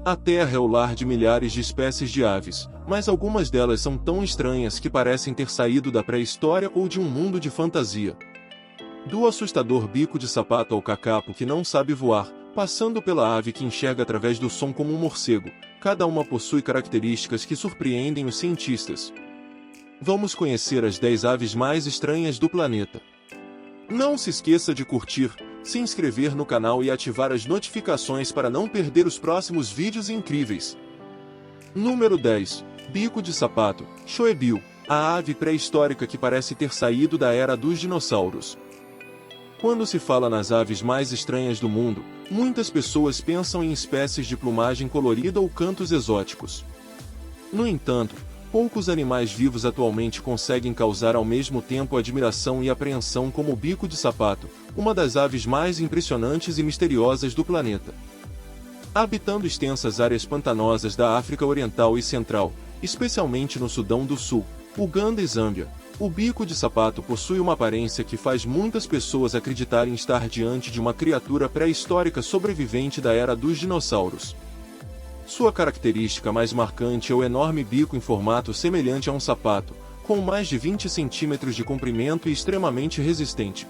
A Terra é o lar de milhares de espécies de aves, mas algumas delas são tão estranhas que parecem ter saído da pré-história ou de um mundo de fantasia. Do assustador bico de sapato ao cacapo que não sabe voar, passando pela ave que enxerga através do som como um morcego, cada uma possui características que surpreendem os cientistas. Vamos conhecer as 10 aves mais estranhas do planeta. Não se esqueça de curtir, se inscrever no canal e ativar as notificações para não perder os próximos vídeos incríveis. Número 10. Bico de sapato, Shoebill, a ave pré-histórica que parece ter saído da era dos dinossauros. Quando se fala nas aves mais estranhas do mundo, muitas pessoas pensam em espécies de plumagem colorida ou cantos exóticos. No entanto, poucos animais vivos atualmente conseguem causar ao mesmo tempo admiração e apreensão como o bico de sapato, uma das aves mais impressionantes e misteriosas do planeta. Habitando extensas áreas pantanosas da África Oriental e Central, especialmente no Sudão do Sul, Uganda e Zâmbia, o bico de sapato possui uma aparência que faz muitas pessoas acreditarem estar diante de uma criatura pré-histórica sobrevivente da era dos dinossauros. Sua característica mais marcante é o enorme bico em formato semelhante a um sapato, com mais de 20 centímetros de comprimento e extremamente resistente.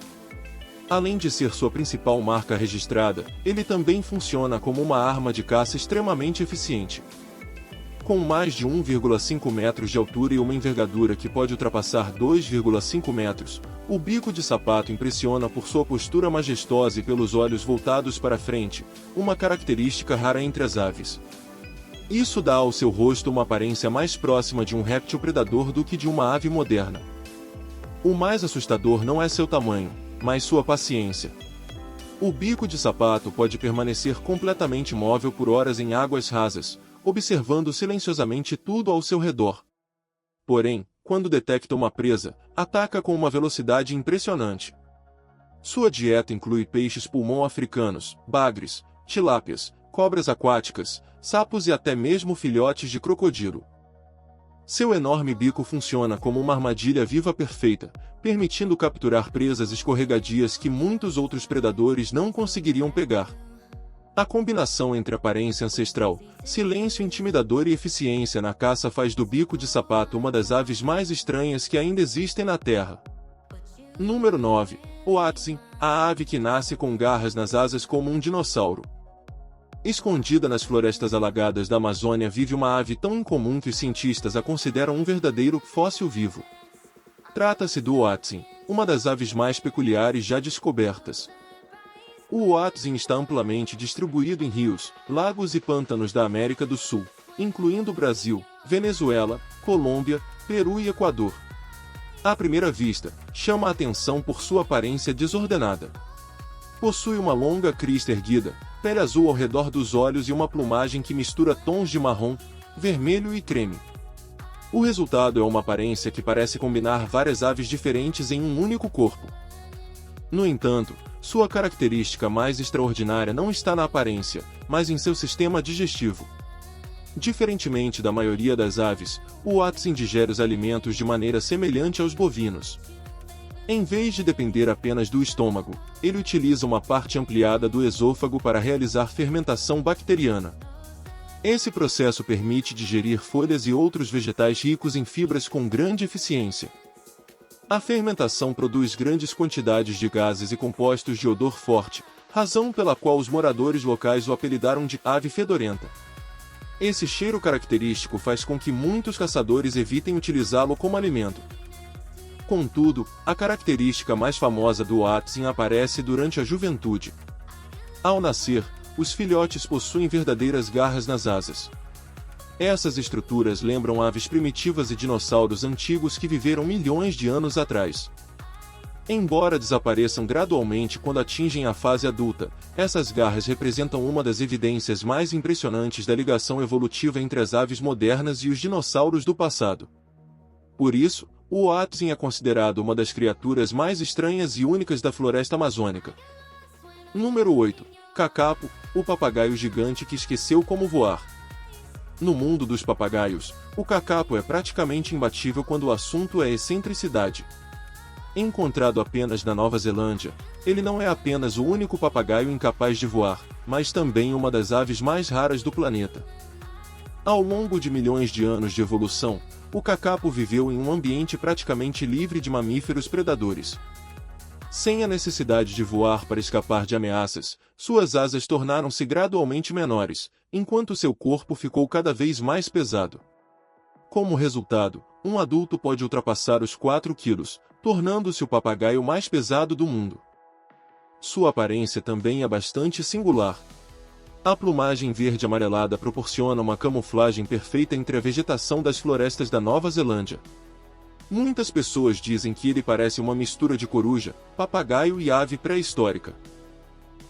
Além de ser sua principal marca registrada, ele também funciona como uma arma de caça extremamente eficiente. Com mais de 1,5 metros de altura e uma envergadura que pode ultrapassar 2,5 metros, o bico de sapato impressiona por sua postura majestosa e pelos olhos voltados para frente, uma característica rara entre as aves. Isso dá ao seu rosto uma aparência mais próxima de um réptil predador do que de uma ave moderna. O mais assustador não é seu tamanho, mas sua paciência. O bico de sapato pode permanecer completamente imóvel por horas em águas rasas, observando silenciosamente tudo ao seu redor. Porém, quando detecta uma presa, ataca com uma velocidade impressionante. Sua dieta inclui peixes pulmão africanos, bagres, tilápias, cobras aquáticas, sapos e até mesmo filhotes de crocodilo. Seu enorme bico funciona como uma armadilha viva perfeita, permitindo capturar presas escorregadias que muitos outros predadores não conseguiriam pegar. A combinação entre aparência ancestral, silêncio intimidador e eficiência na caça faz do bico de sapato uma das aves mais estranhas que ainda existem na Terra. Número 9. Hoatzin, a ave que nasce com garras nas asas como um dinossauro. Escondida nas florestas alagadas da Amazônia vive uma ave tão incomum que os cientistas a consideram um verdadeiro fóssil vivo. Trata-se do Hoatzin, uma das aves mais peculiares já descobertas. O Hoatzin está amplamente distribuído em rios, lagos e pântanos da América do Sul, incluindo Brasil, Venezuela, Colômbia, Peru e Equador. À primeira vista, chama a atenção por sua aparência desordenada. Possui uma longa crista erguida, pele azul ao redor dos olhos e uma plumagem que mistura tons de marrom, vermelho e creme. O resultado é uma aparência que parece combinar várias aves diferentes em um único corpo. No entanto, sua característica mais extraordinária não está na aparência, mas em seu sistema digestivo. Diferentemente da maioria das aves, o Hoatzin digere os alimentos de maneira semelhante aos bovinos. Em vez de depender apenas do estômago, ele utiliza uma parte ampliada do esôfago para realizar fermentação bacteriana. Esse processo permite digerir folhas e outros vegetais ricos em fibras com grande eficiência. A fermentação produz grandes quantidades de gases e compostos de odor forte, razão pela qual os moradores locais o apelidaram de ave fedorenta. Esse cheiro característico faz com que muitos caçadores evitem utilizá-lo como alimento. Contudo, a característica mais famosa do Hoatzin aparece durante a juventude. Ao nascer, os filhotes possuem verdadeiras garras nas asas. Essas estruturas lembram aves primitivas e dinossauros antigos que viveram milhões de anos atrás. Embora desapareçam gradualmente quando atingem a fase adulta, essas garras representam uma das evidências mais impressionantes da ligação evolutiva entre as aves modernas e os dinossauros do passado. Por isso, o Hoatzin é considerado uma das criaturas mais estranhas e únicas da floresta amazônica. Número 8. Cacapo, o papagaio gigante que esqueceu como voar. No mundo dos papagaios, o cacapo é praticamente imbatível quando o assunto é excentricidade. Encontrado apenas na Nova Zelândia, ele não é apenas o único papagaio incapaz de voar, mas também uma das aves mais raras do planeta. Ao longo de milhões de anos de evolução, o kakapo viveu em um ambiente praticamente livre de mamíferos predadores. Sem a necessidade de voar para escapar de ameaças, suas asas tornaram-se gradualmente menores, enquanto seu corpo ficou cada vez mais pesado. Como resultado, um adulto pode ultrapassar os 4 quilos, tornando-se o papagaio mais pesado do mundo. Sua aparência também é bastante singular. A plumagem verde amarelada proporciona uma camuflagem perfeita entre a vegetação das florestas da Nova Zelândia. Muitas pessoas dizem que ele parece uma mistura de coruja, papagaio e ave pré-histórica.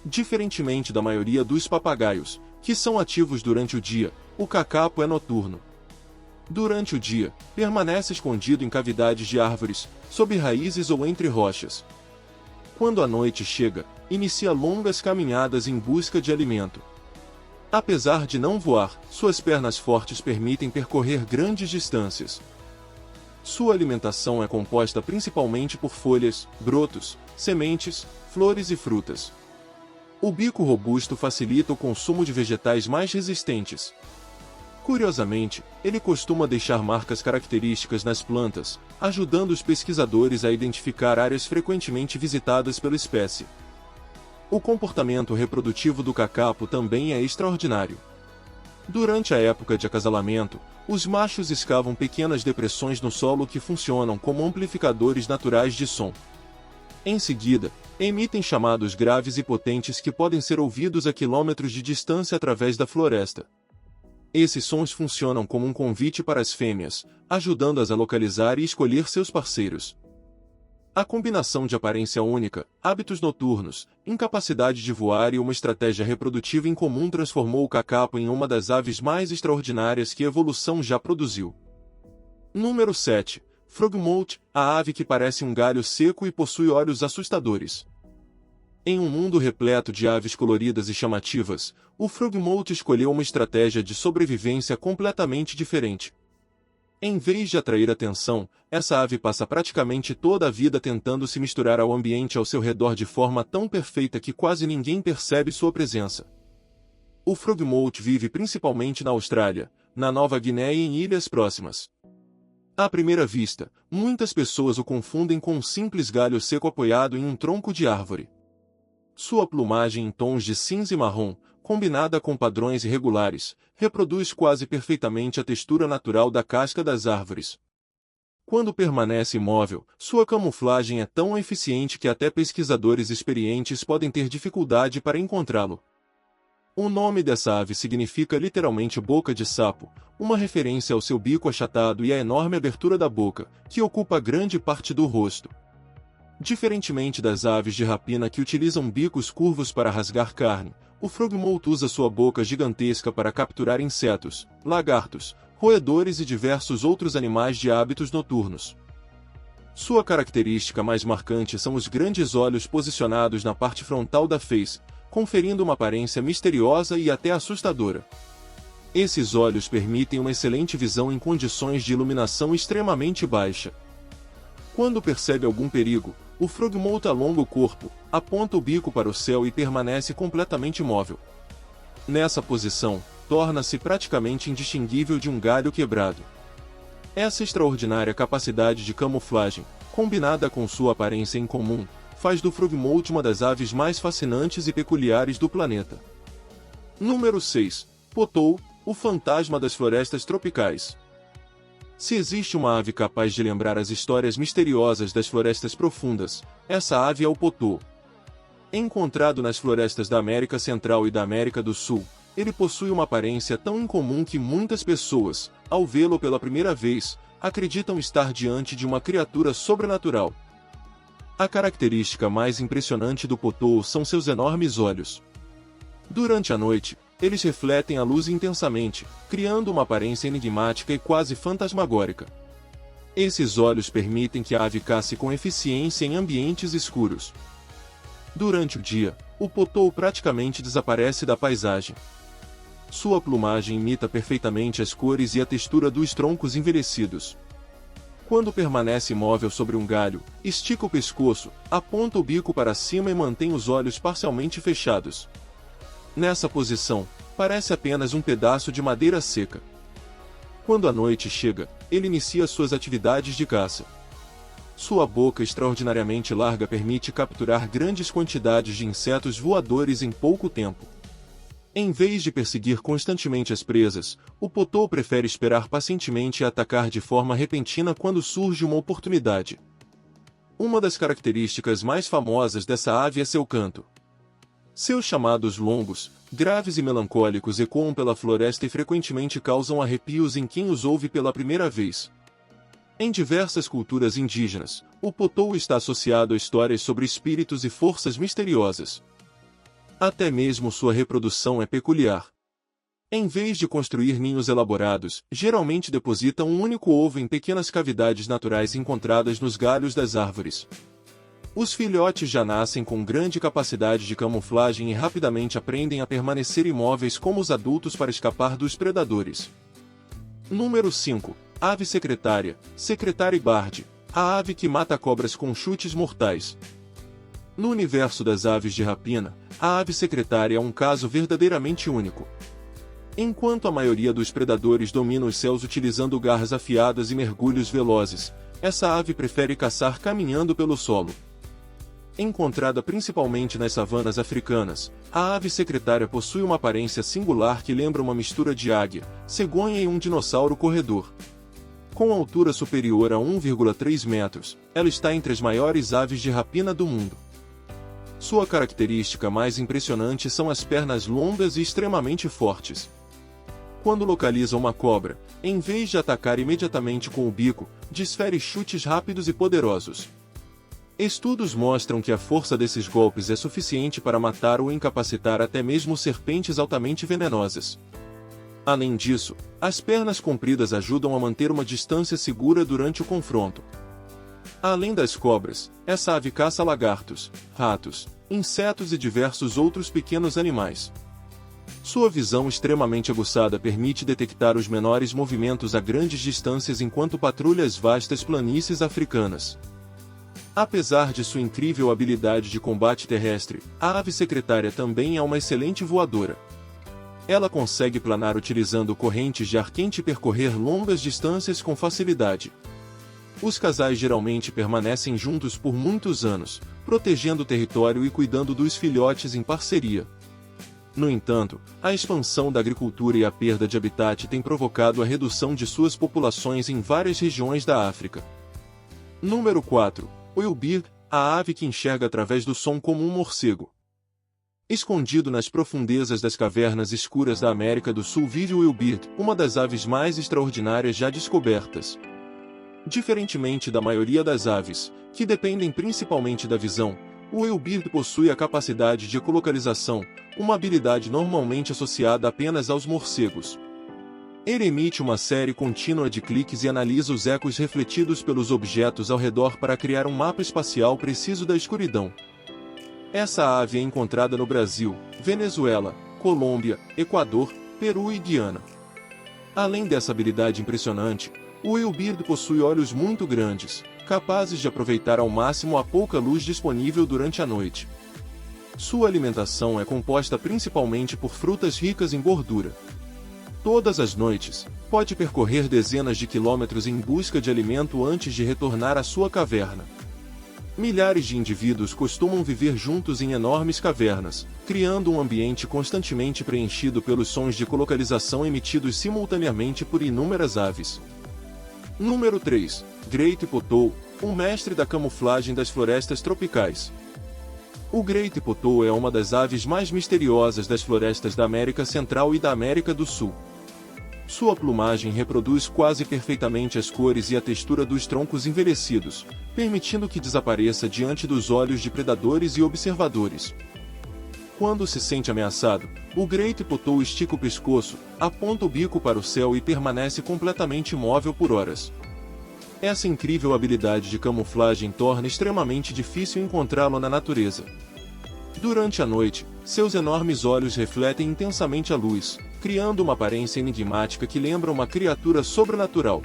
Diferentemente da maioria dos papagaios, que são ativos durante o dia, o kakapo é noturno. Durante o dia, permanece escondido em cavidades de árvores, sob raízes ou entre rochas. Quando a noite chega, inicia longas caminhadas em busca de alimento. Apesar de não voar, suas pernas fortes permitem percorrer grandes distâncias. Sua alimentação é composta principalmente por folhas, brotos, sementes, flores e frutas. O bico robusto facilita o consumo de vegetais mais resistentes. Curiosamente, ele costuma deixar marcas características nas plantas, ajudando os pesquisadores a identificar áreas frequentemente visitadas pela espécie. O comportamento reprodutivo do kakapo também é extraordinário. Durante a época de acasalamento, os machos escavam pequenas depressões no solo que funcionam como amplificadores naturais de som. Em seguida, emitem chamados graves e potentes que podem ser ouvidos a quilômetros de distância através da floresta. Esses sons funcionam como um convite para as fêmeas, ajudando-as a localizar e escolher seus parceiros. A combinação de aparência única, hábitos noturnos, incapacidade de voar e uma estratégia reprodutiva incomum transformou o kakapo em uma das aves mais extraordinárias que a evolução já produziu. Número 7. Frogmouth, a ave que parece um galho seco e possui olhos assustadores. Em um mundo repleto de aves coloridas e chamativas, o frogmouth escolheu uma estratégia de sobrevivência completamente diferente. Em vez de atrair atenção, essa ave passa praticamente toda a vida tentando se misturar ao ambiente ao seu redor de forma tão perfeita que quase ninguém percebe sua presença. O frogmouth vive principalmente na Austrália, na Nova Guiné e em ilhas próximas. À primeira vista, muitas pessoas o confundem com um simples galho seco apoiado em um tronco de árvore. Sua plumagem em tons de cinza e marrom, combinada com padrões irregulares, reproduz quase perfeitamente a textura natural da casca das árvores. Quando permanece imóvel, sua camuflagem é tão eficiente que até pesquisadores experientes podem ter dificuldade para encontrá-lo. O nome dessa ave significa literalmente boca de sapo, uma referência ao seu bico achatado e à enorme abertura da boca, que ocupa grande parte do rosto. Diferentemente das aves de rapina que utilizam bicos curvos para rasgar carne, o frogmouth usa sua boca gigantesca para capturar insetos, lagartos, roedores e diversos outros animais de hábitos noturnos. Sua característica mais marcante são os grandes olhos posicionados na parte frontal da face, conferindo uma aparência misteriosa e até assustadora. Esses olhos permitem uma excelente visão em condições de iluminação extremamente baixa. Quando percebe algum perigo, o frogmouth alonga o corpo, aponta o bico para o céu e permanece completamente imóvel. Nessa posição, torna-se praticamente indistinguível de um galho quebrado. Essa extraordinária capacidade de camuflagem, combinada com sua aparência incomum, faz do frogmouth uma das aves mais fascinantes e peculiares do planeta. Número 6. Potou, o fantasma das florestas tropicais. Se existe uma ave capaz de lembrar as histórias misteriosas das florestas profundas, essa ave é o potô. Encontrado nas florestas da América Central e da América do Sul, ele possui uma aparência tão incomum que muitas pessoas, ao vê-lo pela primeira vez, acreditam estar diante de uma criatura sobrenatural. A característica mais impressionante do potô são seus enormes olhos. Durante a noite, eles refletem a luz intensamente, criando uma aparência enigmática e quase fantasmagórica. Esses olhos permitem que a ave cace com eficiência em ambientes escuros. Durante o dia, o potô praticamente desaparece da paisagem. Sua plumagem imita perfeitamente as cores e a textura dos troncos envelhecidos. Quando permanece imóvel sobre um galho, estica o pescoço, aponta o bico para cima e mantém os olhos parcialmente fechados. Nessa posição, parece apenas um pedaço de madeira seca. Quando a noite chega, ele inicia suas atividades de caça. Sua boca extraordinariamente larga permite capturar grandes quantidades de insetos voadores em pouco tempo. Em vez de perseguir constantemente as presas, o potô prefere esperar pacientemente e atacar de forma repentina quando surge uma oportunidade. Uma das características mais famosas dessa ave é seu canto. Seus chamados longos, graves e melancólicos ecoam pela floresta e frequentemente causam arrepios em quem os ouve pela primeira vez. Em diversas culturas indígenas, o potô está associado a histórias sobre espíritos e forças misteriosas. Até mesmo sua reprodução é peculiar. Em vez de construir ninhos elaborados, geralmente depositam um único ovo em pequenas cavidades naturais encontradas nos galhos das árvores. Os filhotes já nascem com grande capacidade de camuflagem e rapidamente aprendem a permanecer imóveis como os adultos para escapar dos predadores. Número 5. Ave secretária, Secretary Bird, a ave que mata cobras com chutes mortais. No universo das aves de rapina, a ave secretária é um caso verdadeiramente único. Enquanto a maioria dos predadores domina os céus utilizando garras afiadas e mergulhos velozes, essa ave prefere caçar caminhando pelo solo. Encontrada principalmente nas savanas africanas, a ave secretária possui uma aparência singular que lembra uma mistura de águia, cegonha e um dinossauro corredor. Com altura superior a 1,3 metros, ela está entre as maiores aves de rapina do mundo. Sua característica mais impressionante são as pernas longas e extremamente fortes. Quando localiza uma cobra, em vez de atacar imediatamente com o bico, desfere chutes rápidos e poderosos. Estudos mostram que a força desses golpes é suficiente para matar ou incapacitar até mesmo serpentes altamente venenosas. Além disso, as pernas compridas ajudam a manter uma distância segura durante o confronto. Além das cobras, essa ave caça lagartos, ratos, insetos e diversos outros pequenos animais. Sua visão extremamente aguçada permite detectar os menores movimentos a grandes distâncias enquanto patrulha as vastas planícies africanas. Apesar de sua incrível habilidade de combate terrestre, a ave secretária também é uma excelente voadora. Ela consegue planar utilizando correntes de ar quente e percorrer longas distâncias com facilidade. Os casais geralmente permanecem juntos por muitos anos, protegendo o território e cuidando dos filhotes em parceria. No entanto, a expansão da agricultura e a perda de habitat têm provocado a redução de suas populações em várias regiões da África. Número 4. Wildebeest, a ave que enxerga através do som como um morcego. Escondido nas profundezas das cavernas escuras da América do Sul vive o wildebeest, uma das aves mais extraordinárias já descobertas. Diferentemente da maioria das aves, que dependem principalmente da visão, o wildebeest possui a capacidade de ecolocalização, uma habilidade normalmente associada apenas aos morcegos. Ele emite uma série contínua de cliques e analisa os ecos refletidos pelos objetos ao redor para criar um mapa espacial preciso da escuridão. Essa ave é encontrada no Brasil, Venezuela, Colômbia, Equador, Peru e Guiana. Além dessa habilidade impressionante, o wildebeest possui olhos muito grandes, capazes de aproveitar ao máximo a pouca luz disponível durante a noite. Sua alimentação é composta principalmente por frutas ricas em gordura. Todas as noites, pode percorrer dezenas de quilômetros em busca de alimento antes de retornar à sua caverna. Milhares de indivíduos costumam viver juntos em enormes cavernas, criando um ambiente constantemente preenchido pelos sons de ecolocalização emitidos simultaneamente por inúmeras aves. Número 3. Great Potoo, o mestre da camuflagem das florestas tropicais. O Great Potoo é uma das aves mais misteriosas das florestas da América Central e da América do Sul. Sua plumagem reproduz quase perfeitamente as cores e a textura dos troncos envelhecidos, permitindo que desapareça diante dos olhos de predadores e observadores. Quando se sente ameaçado, o Great Potoo estica o pescoço, aponta o bico para o céu e permanece completamente imóvel por horas. Essa incrível habilidade de camuflagem torna extremamente difícil encontrá-lo na natureza. Durante a noite, seus enormes olhos refletem intensamente a luz, criando uma aparência enigmática que lembra uma criatura sobrenatural.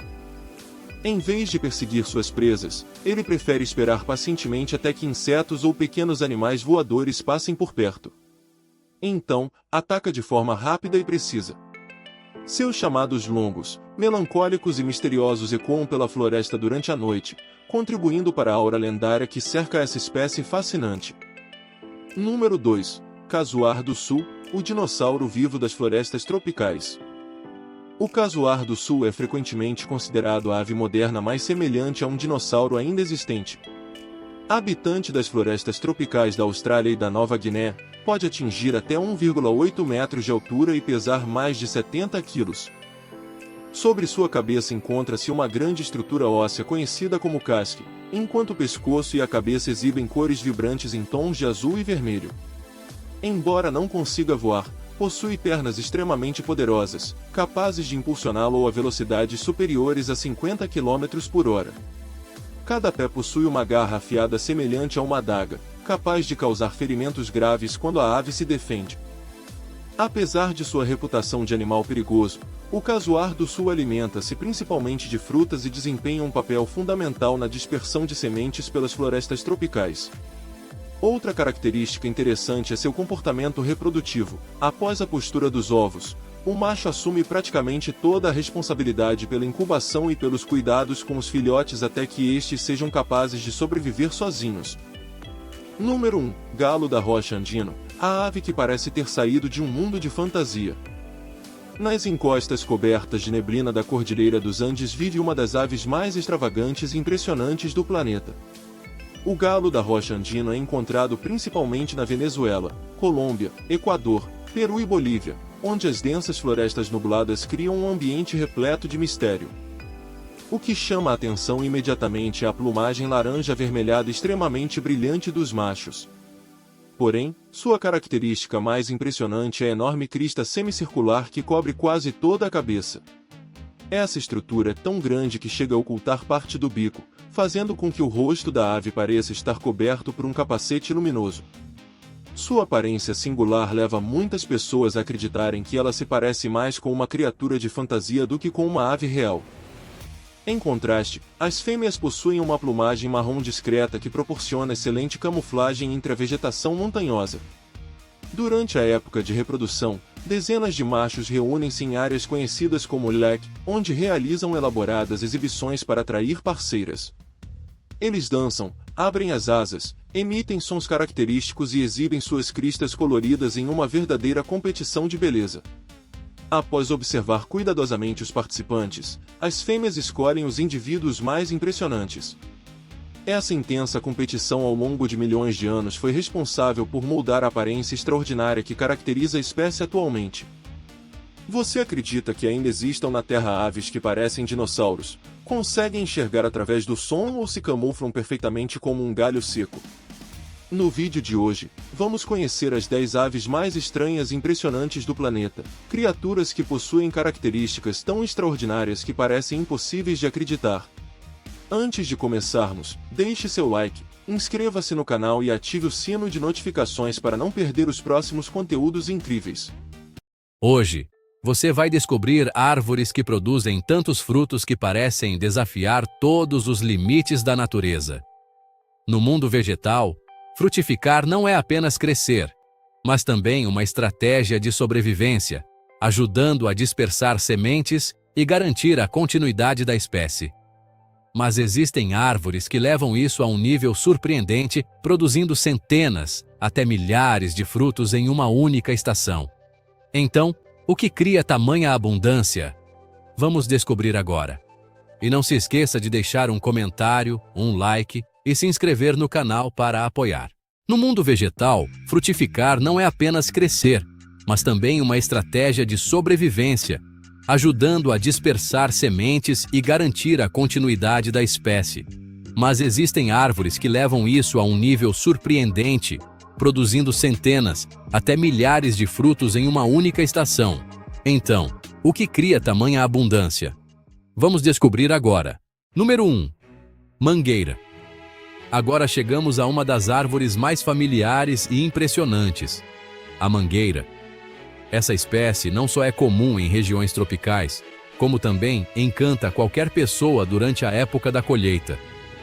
Em vez de perseguir suas presas, ele prefere esperar pacientemente até que insetos ou pequenos animais voadores passem por perto. Então, ataca de forma rápida e precisa. Seus chamados longos, melancólicos e misteriosos ecoam pela floresta durante a noite, contribuindo para a aura lendária que cerca essa espécie fascinante. Número 2. Casuar do Sul, o dinossauro vivo das florestas tropicais. O casuar do sul é frequentemente considerado a ave moderna mais semelhante a um dinossauro ainda existente. Habitante das florestas tropicais da Austrália e da Nova Guiné, pode atingir até 1,8 metros de altura e pesar mais de 70 quilos. Sobre sua cabeça encontra-se uma grande estrutura óssea conhecida como casque, enquanto o pescoço e a cabeça exibem cores vibrantes em tons de azul e vermelho. Embora não consiga voar, possui pernas extremamente poderosas, capazes de impulsioná-lo a velocidades superiores a 50 km por hora. Cada pé possui uma garra afiada semelhante a uma adaga, capaz de causar ferimentos graves quando a ave se defende. Apesar de sua reputação de animal perigoso, o casuar do sul alimenta-se principalmente de frutas e desempenha um papel fundamental na dispersão de sementes pelas florestas tropicais. Outra característica interessante é seu comportamento reprodutivo. Após a postura dos ovos, o macho assume praticamente toda a responsabilidade pela incubação e pelos cuidados com os filhotes até que estes sejam capazes de sobreviver sozinhos. Número 1. Galo da rocha andino, a ave que parece ter saído de um mundo de fantasia. Nas encostas cobertas de neblina da Cordilheira dos Andes vive uma das aves mais extravagantes e impressionantes do planeta. O galo da rocha andino é encontrado principalmente na Venezuela, Colômbia, Equador, Peru e Bolívia, onde as densas florestas nubladas criam um ambiente repleto de mistério. O que chama a atenção imediatamente é a plumagem laranja-avermelhada extremamente brilhante dos machos. Porém, sua característica mais impressionante é a enorme crista semicircular que cobre quase toda a cabeça. Essa estrutura é tão grande que chega a ocultar parte do bico, fazendo com que o rosto da ave pareça estar coberto por um capacete luminoso. Sua aparência singular leva muitas pessoas a acreditarem que ela se parece mais com uma criatura de fantasia do que com uma ave real. Em contraste, as fêmeas possuem uma plumagem marrom discreta que proporciona excelente camuflagem entre a vegetação montanhosa. Durante a época de reprodução, dezenas de machos reúnem-se em áreas conhecidas como leque, onde realizam elaboradas exibições para atrair parceiras. Eles dançam, abrem as asas, emitem sons característicos e exibem suas cristas coloridas em uma verdadeira competição de beleza. Após observar cuidadosamente os participantes, as fêmeas escolhem os indivíduos mais impressionantes. Essa intensa competição ao longo de milhões de anos foi responsável por moldar a aparência extraordinária que caracteriza a espécie atualmente. Você acredita que ainda existam na Terra aves que parecem dinossauros, conseguem enxergar através do som ou se camuflam perfeitamente como um galho seco? No vídeo de hoje, vamos conhecer as 10 aves mais estranhas e impressionantes do planeta, criaturas que possuem características tão extraordinárias que parecem impossíveis de acreditar. Antes de começarmos, deixe seu like, inscreva-se no canal e ative o sino de notificações para não perder os próximos conteúdos incríveis. Hoje, você vai descobrir árvores que produzem tantos frutos que parecem desafiar todos os limites da natureza. No mundo vegetal, frutificar não é apenas crescer, mas também uma estratégia de sobrevivência, ajudando a dispersar sementes e garantir a continuidade da espécie. Mas existem árvores que levam isso a um nível surpreendente, produzindo centenas, até milhares de frutos em uma única estação. Então, o que cria tamanha abundância? Vamos descobrir agora. E não se esqueça de deixar um comentário, um like e se inscrever no canal para apoiar. No mundo vegetal, frutificar não é apenas crescer, mas também uma estratégia de sobrevivência, ajudando a dispersar sementes e garantir a continuidade da espécie. Mas existem árvores que levam isso a um nível surpreendente, produzindo centenas, até milhares de frutos em uma única estação. Então, o que cria tamanha abundância? Vamos descobrir agora. Número 1. Mangueira. Agora chegamos a uma das árvores mais familiares e impressionantes, a mangueira. Essa espécie não só é comum em regiões tropicais, como também encanta qualquer pessoa durante a época da colheita.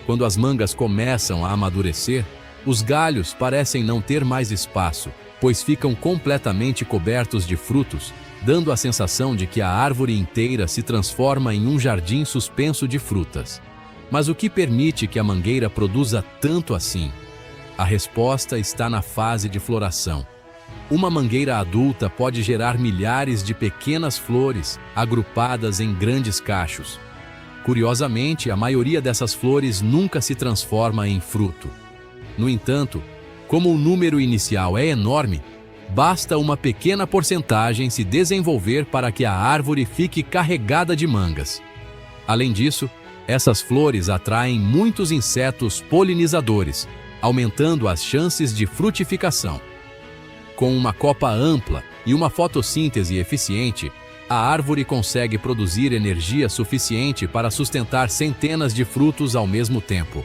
Quando as mangas começam a amadurecer, os galhos parecem não ter mais espaço, pois ficam completamente cobertos de frutos, dando a sensação de que a árvore inteira se transforma em um jardim suspenso de frutas. Mas o que permite que a mangueira produza tanto assim? A resposta está na fase de floração. Uma mangueira adulta pode gerar milhares de pequenas flores agrupadas em grandes cachos. Curiosamente, a maioria dessas flores nunca se transforma em fruto. No entanto, como o número inicial é enorme, basta uma pequena porcentagem se desenvolver para que a árvore fique carregada de mangas. Além disso, essas flores atraem muitos insetos polinizadores, aumentando as chances de frutificação. Com uma copa ampla e uma fotossíntese eficiente, a árvore consegue produzir energia suficiente para sustentar centenas de frutos ao mesmo tempo.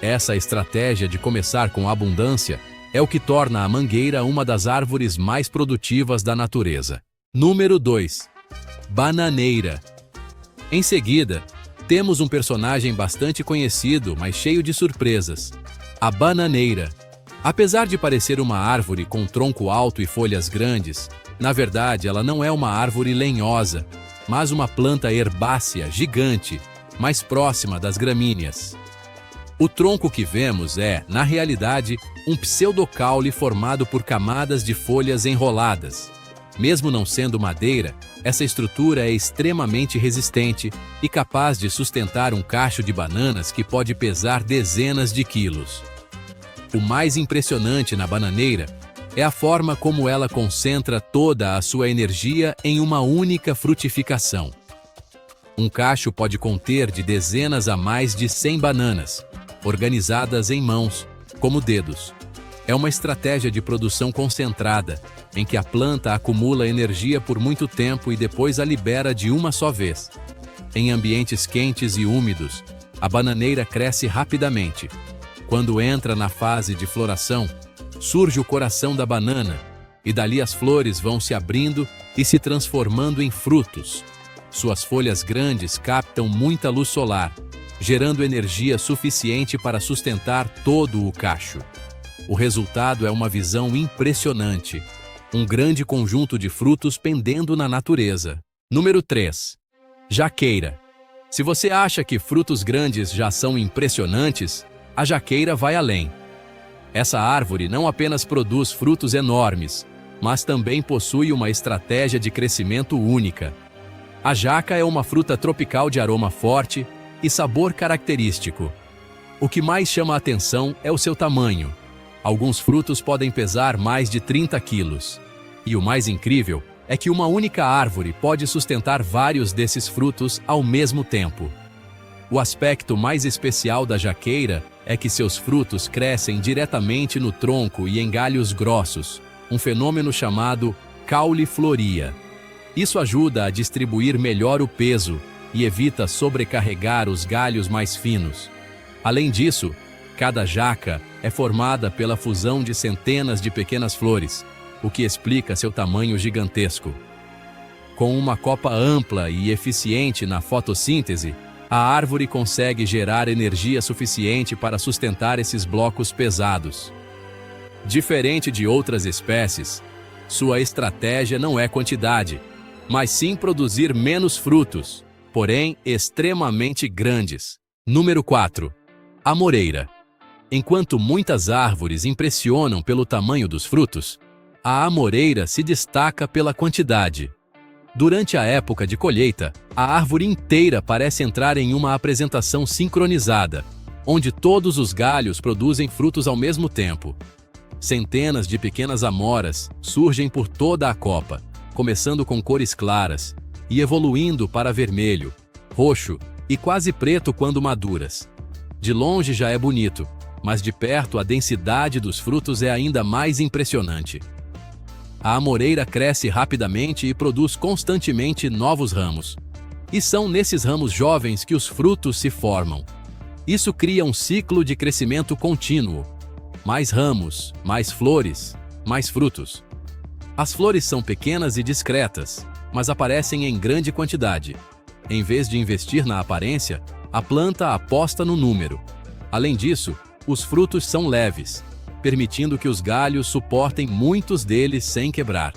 Essa estratégia de começar com abundância é o que torna a mangueira uma das árvores mais produtivas da natureza. Número 2. Bananeira. Em seguida, temos um personagem bastante conhecido, mas cheio de surpresas: a bananeira. Apesar de parecer uma árvore com tronco alto e folhas grandes, na verdade ela não é uma árvore lenhosa, mas uma planta herbácea gigante, mais próxima das gramíneas. O tronco que vemos é, na realidade, um pseudocaule formado por camadas de folhas enroladas. Mesmo não sendo madeira, essa estrutura é extremamente resistente e capaz de sustentar um cacho de bananas que pode pesar dezenas de quilos. O mais impressionante na bananeira é a forma como ela concentra toda a sua energia em uma única frutificação. Um cacho pode conter de dezenas a mais de 100 bananas, organizadas em mãos, como dedos. É uma estratégia de produção concentrada, em que a planta acumula energia por muito tempo e depois a libera de uma só vez. Em ambientes quentes e úmidos, a bananeira cresce rapidamente. Quando entra na fase de floração, surge o coração da banana, e dali as flores vão se abrindo e se transformando em frutos. Suas folhas grandes captam muita luz solar, gerando energia suficiente para sustentar todo o cacho. O resultado é uma visão impressionante, um grande conjunto de frutos pendendo na natureza. Número 3. Jaqueira. Se você acha que frutos grandes já são impressionantes, a jaqueira vai além. Essa árvore não apenas produz frutos enormes, mas também possui uma estratégia de crescimento única. A jaca é uma fruta tropical de aroma forte e sabor característico. O que mais chama a atenção é o seu tamanho. Alguns frutos podem pesar mais de 30 quilos. E o mais incrível é que uma única árvore pode sustentar vários desses frutos ao mesmo tempo. O aspecto mais especial da jaqueira é que seus frutos crescem diretamente no tronco e em galhos grossos, um fenômeno chamado caulifloria. Isso ajuda a distribuir melhor o peso e evita sobrecarregar os galhos mais finos. Além disso, cada jaca é formada pela fusão de centenas de pequenas flores, o que explica seu tamanho gigantesco. Com uma copa ampla e eficiente na fotossíntese, a árvore consegue gerar energia suficiente para sustentar esses blocos pesados. Diferente de outras espécies, sua estratégia não é quantidade, mas sim produzir menos frutos, porém extremamente grandes. Número 4. Amoreira. Enquanto muitas árvores impressionam pelo tamanho dos frutos, a amoreira se destaca pela quantidade. Durante a época de colheita, a árvore inteira parece entrar em uma apresentação sincronizada, onde todos os galhos produzem frutos ao mesmo tempo. Centenas de pequenas amoras surgem por toda a copa, começando com cores claras e evoluindo para vermelho, roxo e quase preto quando maduras. De longe já é bonito, mas de perto a densidade dos frutos é ainda mais impressionante. A amoreira cresce rapidamente e produz constantemente novos ramos. E são nesses ramos jovens que os frutos se formam. Isso cria um ciclo de crescimento contínuo. Mais ramos, mais flores, mais frutos. As flores são pequenas e discretas, mas aparecem em grande quantidade. Em vez de investir na aparência, a planta aposta no número. Além disso, os frutos são leves. permitindo que os galhos suportem muitos deles sem quebrar.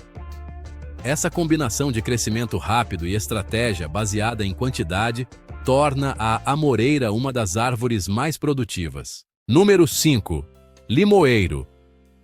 Essa combinação de crescimento rápido e estratégia baseada em quantidade torna a amoreira uma das árvores mais produtivas. Número 5. Limoeiro.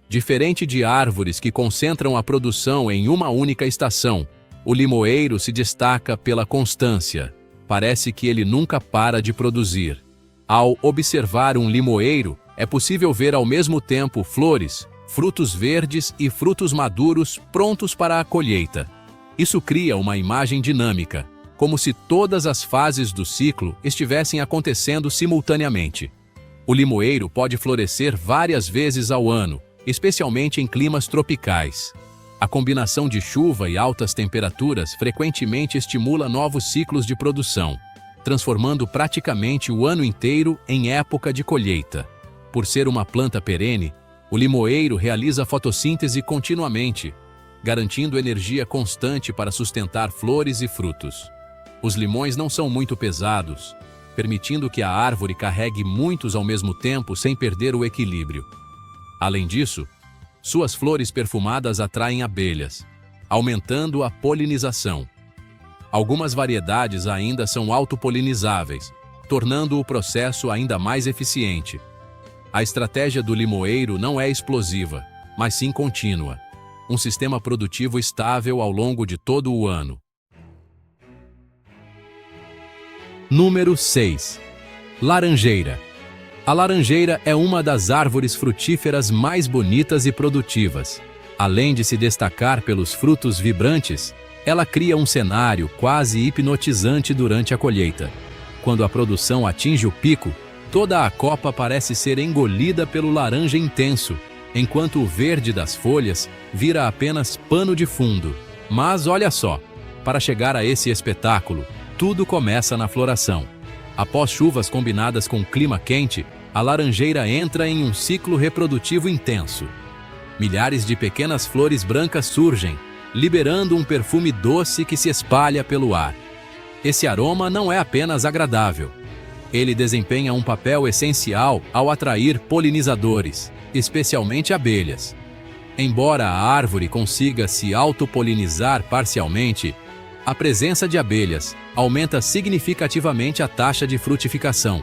Diferente de árvores que concentram a produção em uma única estação, o limoeiro se destaca pela constância. Parece que ele nunca para de produzir. Ao observar um limoeiro, é possível ver ao mesmo tempo flores, frutos verdes e frutos maduros prontos para a colheita. Isso cria uma imagem dinâmica, como se todas as fases do ciclo estivessem acontecendo simultaneamente. O limoeiro pode florescer várias vezes ao ano, especialmente em climas tropicais. A combinação de chuva e altas temperaturas frequentemente estimula novos ciclos de produção, transformando praticamente o ano inteiro em época de colheita. Por ser uma planta perene, o limoeiro realiza fotossíntese continuamente, garantindo energia constante para sustentar flores e frutos. Os limões não são muito pesados, permitindo que a árvore carregue muitos ao mesmo tempo sem perder o equilíbrio. Além disso, suas flores perfumadas atraem abelhas, aumentando a polinização. Algumas variedades ainda são autopolinizáveis, tornando o processo ainda mais eficiente. A estratégia do limoeiro não é explosiva, mas sim contínua. Um sistema produtivo estável ao longo de todo o ano. Número 6. Laranjeira. A laranjeira é uma das árvores frutíferas mais bonitas e produtivas. Além de se destacar pelos frutos vibrantes, ela cria um cenário quase hipnotizante durante a colheita. Quando a produção atinge o pico, toda a copa parece ser engolida pelo laranja intenso, enquanto o verde das folhas vira apenas pano de fundo. Mas olha só, para chegar a esse espetáculo, tudo começa na floração. Após chuvas combinadas com clima quente, a laranjeira entra em um ciclo reprodutivo intenso. Milhares de pequenas flores brancas surgem, liberando um perfume doce que se espalha pelo ar. Esse aroma não é apenas agradável. Ele desempenha um papel essencial ao atrair polinizadores, especialmente abelhas. Embora a árvore consiga se autopolinizar parcialmente, a presença de abelhas aumenta significativamente a taxa de frutificação.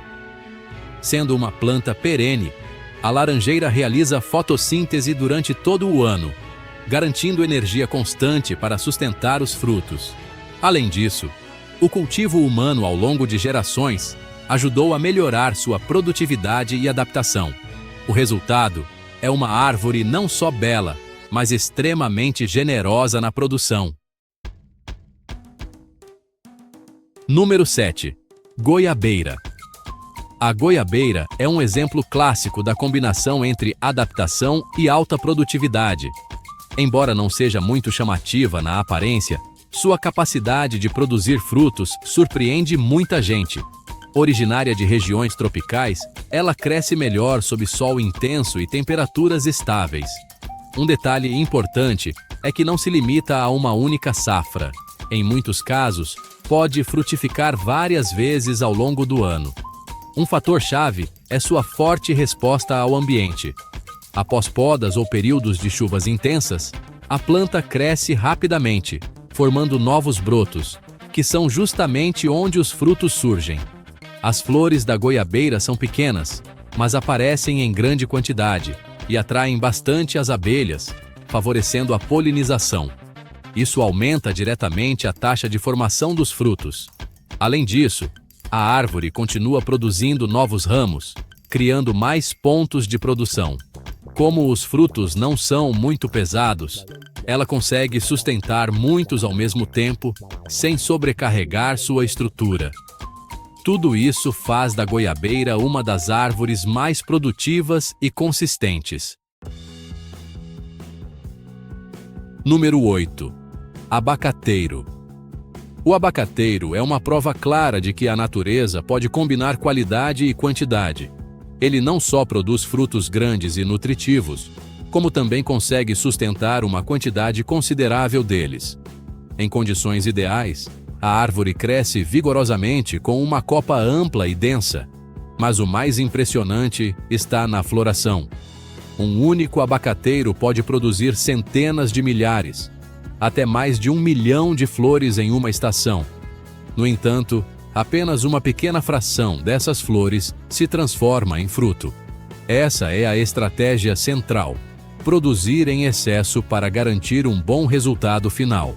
Sendo uma planta perene, a laranjeira realiza fotossíntese durante todo o ano, garantindo energia constante para sustentar os frutos. Além disso, o cultivo humano ao longo de gerações ajudou a melhorar sua produtividade e adaptação. O resultado é uma árvore não só bela, mas extremamente generosa na produção. Número 7. Goiabeira. A goiabeira é um exemplo clássico da combinação entre adaptação e alta produtividade. Embora não seja muito chamativa na aparência, sua capacidade de produzir frutos surpreende muita gente. Originária de regiões tropicais, ela cresce melhor sob sol intenso e temperaturas estáveis. Um detalhe importante é que não se limita a uma única safra. Em muitos casos, pode frutificar várias vezes ao longo do ano. Um fator-chave é sua forte resposta ao ambiente. Após podas ou períodos de chuvas intensas, a planta cresce rapidamente, formando novos brotos, que são justamente onde os frutos surgem. As flores da goiabeira são pequenas, mas aparecem em grande quantidade e atraem bastante as abelhas, favorecendo a polinização. Isso aumenta diretamente a taxa de formação dos frutos. Além disso, a árvore continua produzindo novos ramos, criando mais pontos de produção. Como os frutos não são muito pesados, ela consegue sustentar muitos ao mesmo tempo, sem sobrecarregar sua estrutura. Tudo isso faz da goiabeira uma das árvores mais produtivas e consistentes. Número 8. Abacateiro. O abacateiro é uma prova clara de que a natureza pode combinar qualidade e quantidade. Ele não só produz frutos grandes e nutritivos, como também consegue sustentar uma quantidade considerável deles. Em condições ideais, a árvore cresce vigorosamente com uma copa ampla e densa, mas o mais impressionante está na floração. Um único abacateiro pode produzir centenas de milhares, até mais de 1 milhão de flores em uma estação. No entanto, apenas uma pequena fração dessas flores se transforma em fruto. Essa é a estratégia central: produzir em excesso para garantir um bom resultado final.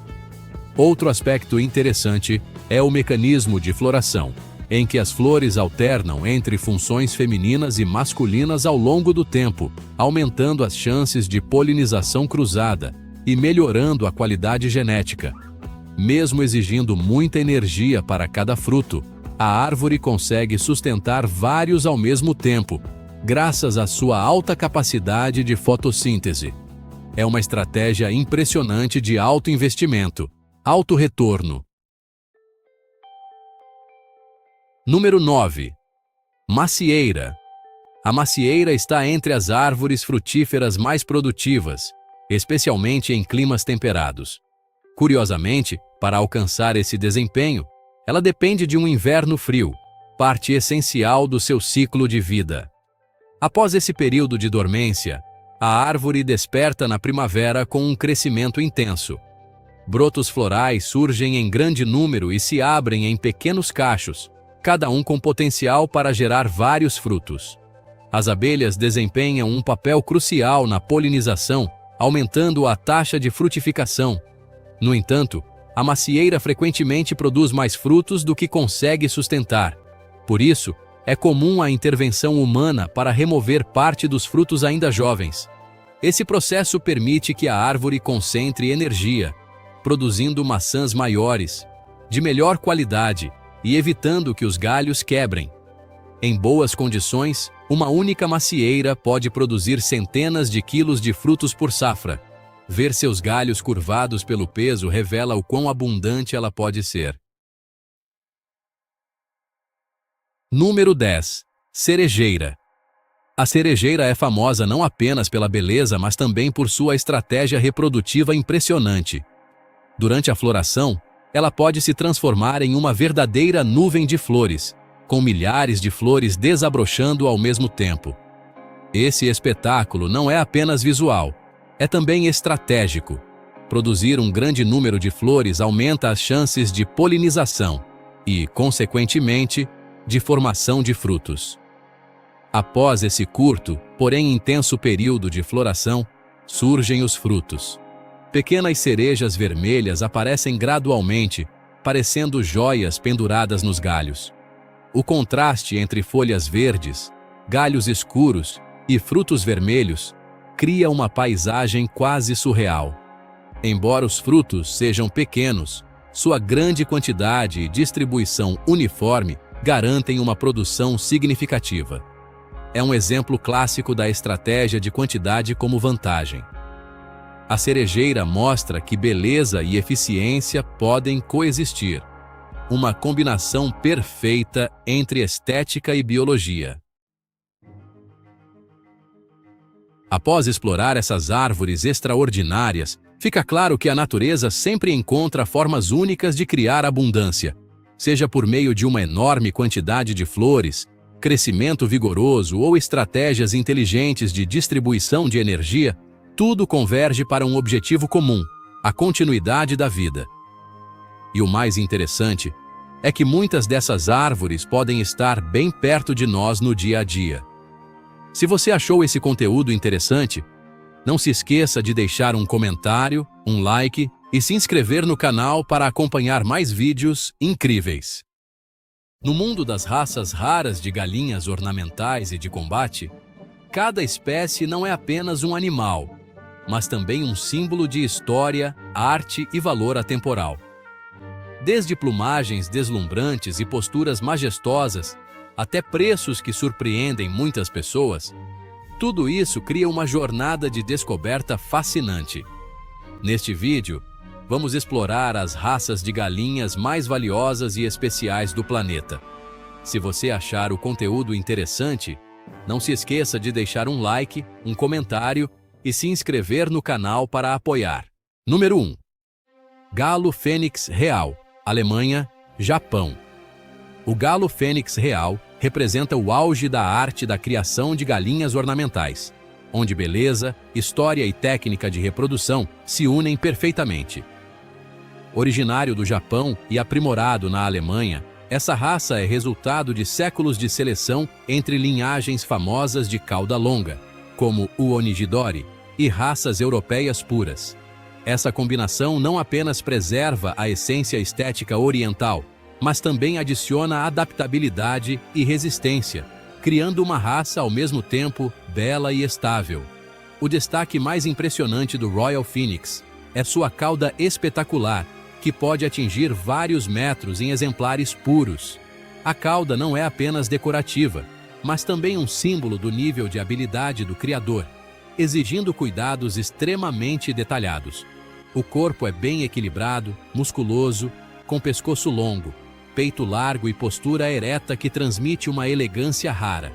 Outro aspecto interessante é o mecanismo de floração, em que as flores alternam entre funções femininas e masculinas ao longo do tempo, aumentando as chances de polinização cruzada e melhorando a qualidade genética. Mesmo exigindo muita energia para cada fruto, a árvore consegue sustentar vários ao mesmo tempo, graças à sua alta capacidade de fotossíntese. É uma estratégia impressionante de alto investimento, alto retorno. Número 9. Macieira. A macieira está entre as árvores frutíferas mais produtivas, especialmente em climas temperados. Curiosamente, para alcançar esse desempenho, ela depende de um inverno frio, parte essencial do seu ciclo de vida. Após esse período de dormência, a árvore desperta na primavera com um crescimento intenso. Brotos florais surgem em grande número e se abrem em pequenos cachos, cada um com potencial para gerar vários frutos. As abelhas desempenham um papel crucial na polinização, aumentando a taxa de frutificação. No entanto, a macieira frequentemente produz mais frutos do que consegue sustentar. Por isso, é comum a intervenção humana para remover parte dos frutos ainda jovens. Esse processo permite que a árvore concentre energia, produzindo maçãs maiores, de melhor qualidade e evitando que os galhos quebrem. Em boas condições, uma única macieira pode produzir centenas de quilos de frutos por safra. Ver seus galhos curvados pelo peso revela o quão abundante ela pode ser. Número 10. Cerejeira. A cerejeira é famosa não apenas pela beleza, mas também por sua estratégia reprodutiva impressionante. Durante a floração, ela pode se transformar em uma verdadeira nuvem de flores, com milhares de flores desabrochando ao mesmo tempo. Esse espetáculo não é apenas visual, é também estratégico. Produzir um grande número de flores aumenta as chances de polinização e, consequentemente, de formação de frutos. Após esse curto, porém intenso período de floração, surgem os frutos. Pequenas cerejas vermelhas aparecem gradualmente, parecendo joias penduradas nos galhos. O contraste entre folhas verdes, galhos escuros e frutos vermelhos cria uma paisagem quase surreal. Embora os frutos sejam pequenos, sua grande quantidade e distribuição uniforme garantem uma produção significativa. É um exemplo clássico da estratégia de quantidade como vantagem. A cerejeira mostra que beleza e eficiência podem coexistir. Uma combinação perfeita entre estética e biologia. Após explorar essas árvores extraordinárias, fica claro que a natureza sempre encontra formas únicas de criar abundância, seja por meio de uma enorme quantidade de flores, crescimento vigoroso ou estratégias inteligentes de distribuição de energia. Tudo converge para um objetivo comum: a continuidade da vida. E o mais interessante é que muitas dessas árvores podem estar bem perto de nós no dia a dia. Se você achou esse conteúdo interessante, não se esqueça de deixar um comentário, um like e se inscrever no canal para acompanhar mais vídeos incríveis. No mundo das raças raras de galinhas ornamentais e de combate, cada espécie não é apenas um animal, mas também um símbolo de história, arte e valor atemporal. Desde plumagens deslumbrantes e posturas majestosas, até preços que surpreendem muitas pessoas, tudo isso cria uma jornada de descoberta fascinante. Neste vídeo, vamos explorar as raças de galinhas mais valiosas e especiais do planeta. Se você achar o conteúdo interessante, não se esqueça de deixar um like, um comentário e se inscrever no canal para apoiar. Número 1. Galo Fênix Real, Alemanha, Japão. O galo fênix real representa o auge da arte da criação de galinhas ornamentais. onde beleza, história e técnica de reprodução se unem perfeitamente. Originário do Japão e aprimorado na Alemanha, essa raça é resultado de séculos de seleção entre linhagens famosas de cauda longa, como o Onigidori, e raças europeias puras. Essa combinação não apenas preserva a essência estética oriental, mas também adiciona adaptabilidade e resistência, criando uma raça ao mesmo tempo bela e estável. O destaque mais impressionante do Royal Phoenix é sua cauda espetacular, que pode atingir vários metros em exemplares puros. A cauda não é apenas decorativa, mas também um símbolo do nível de habilidade do criador, exigindo cuidados extremamente detalhados. O corpo é bem equilibrado, musculoso, com pescoço longo, peito largo e postura ereta que transmite uma elegância rara.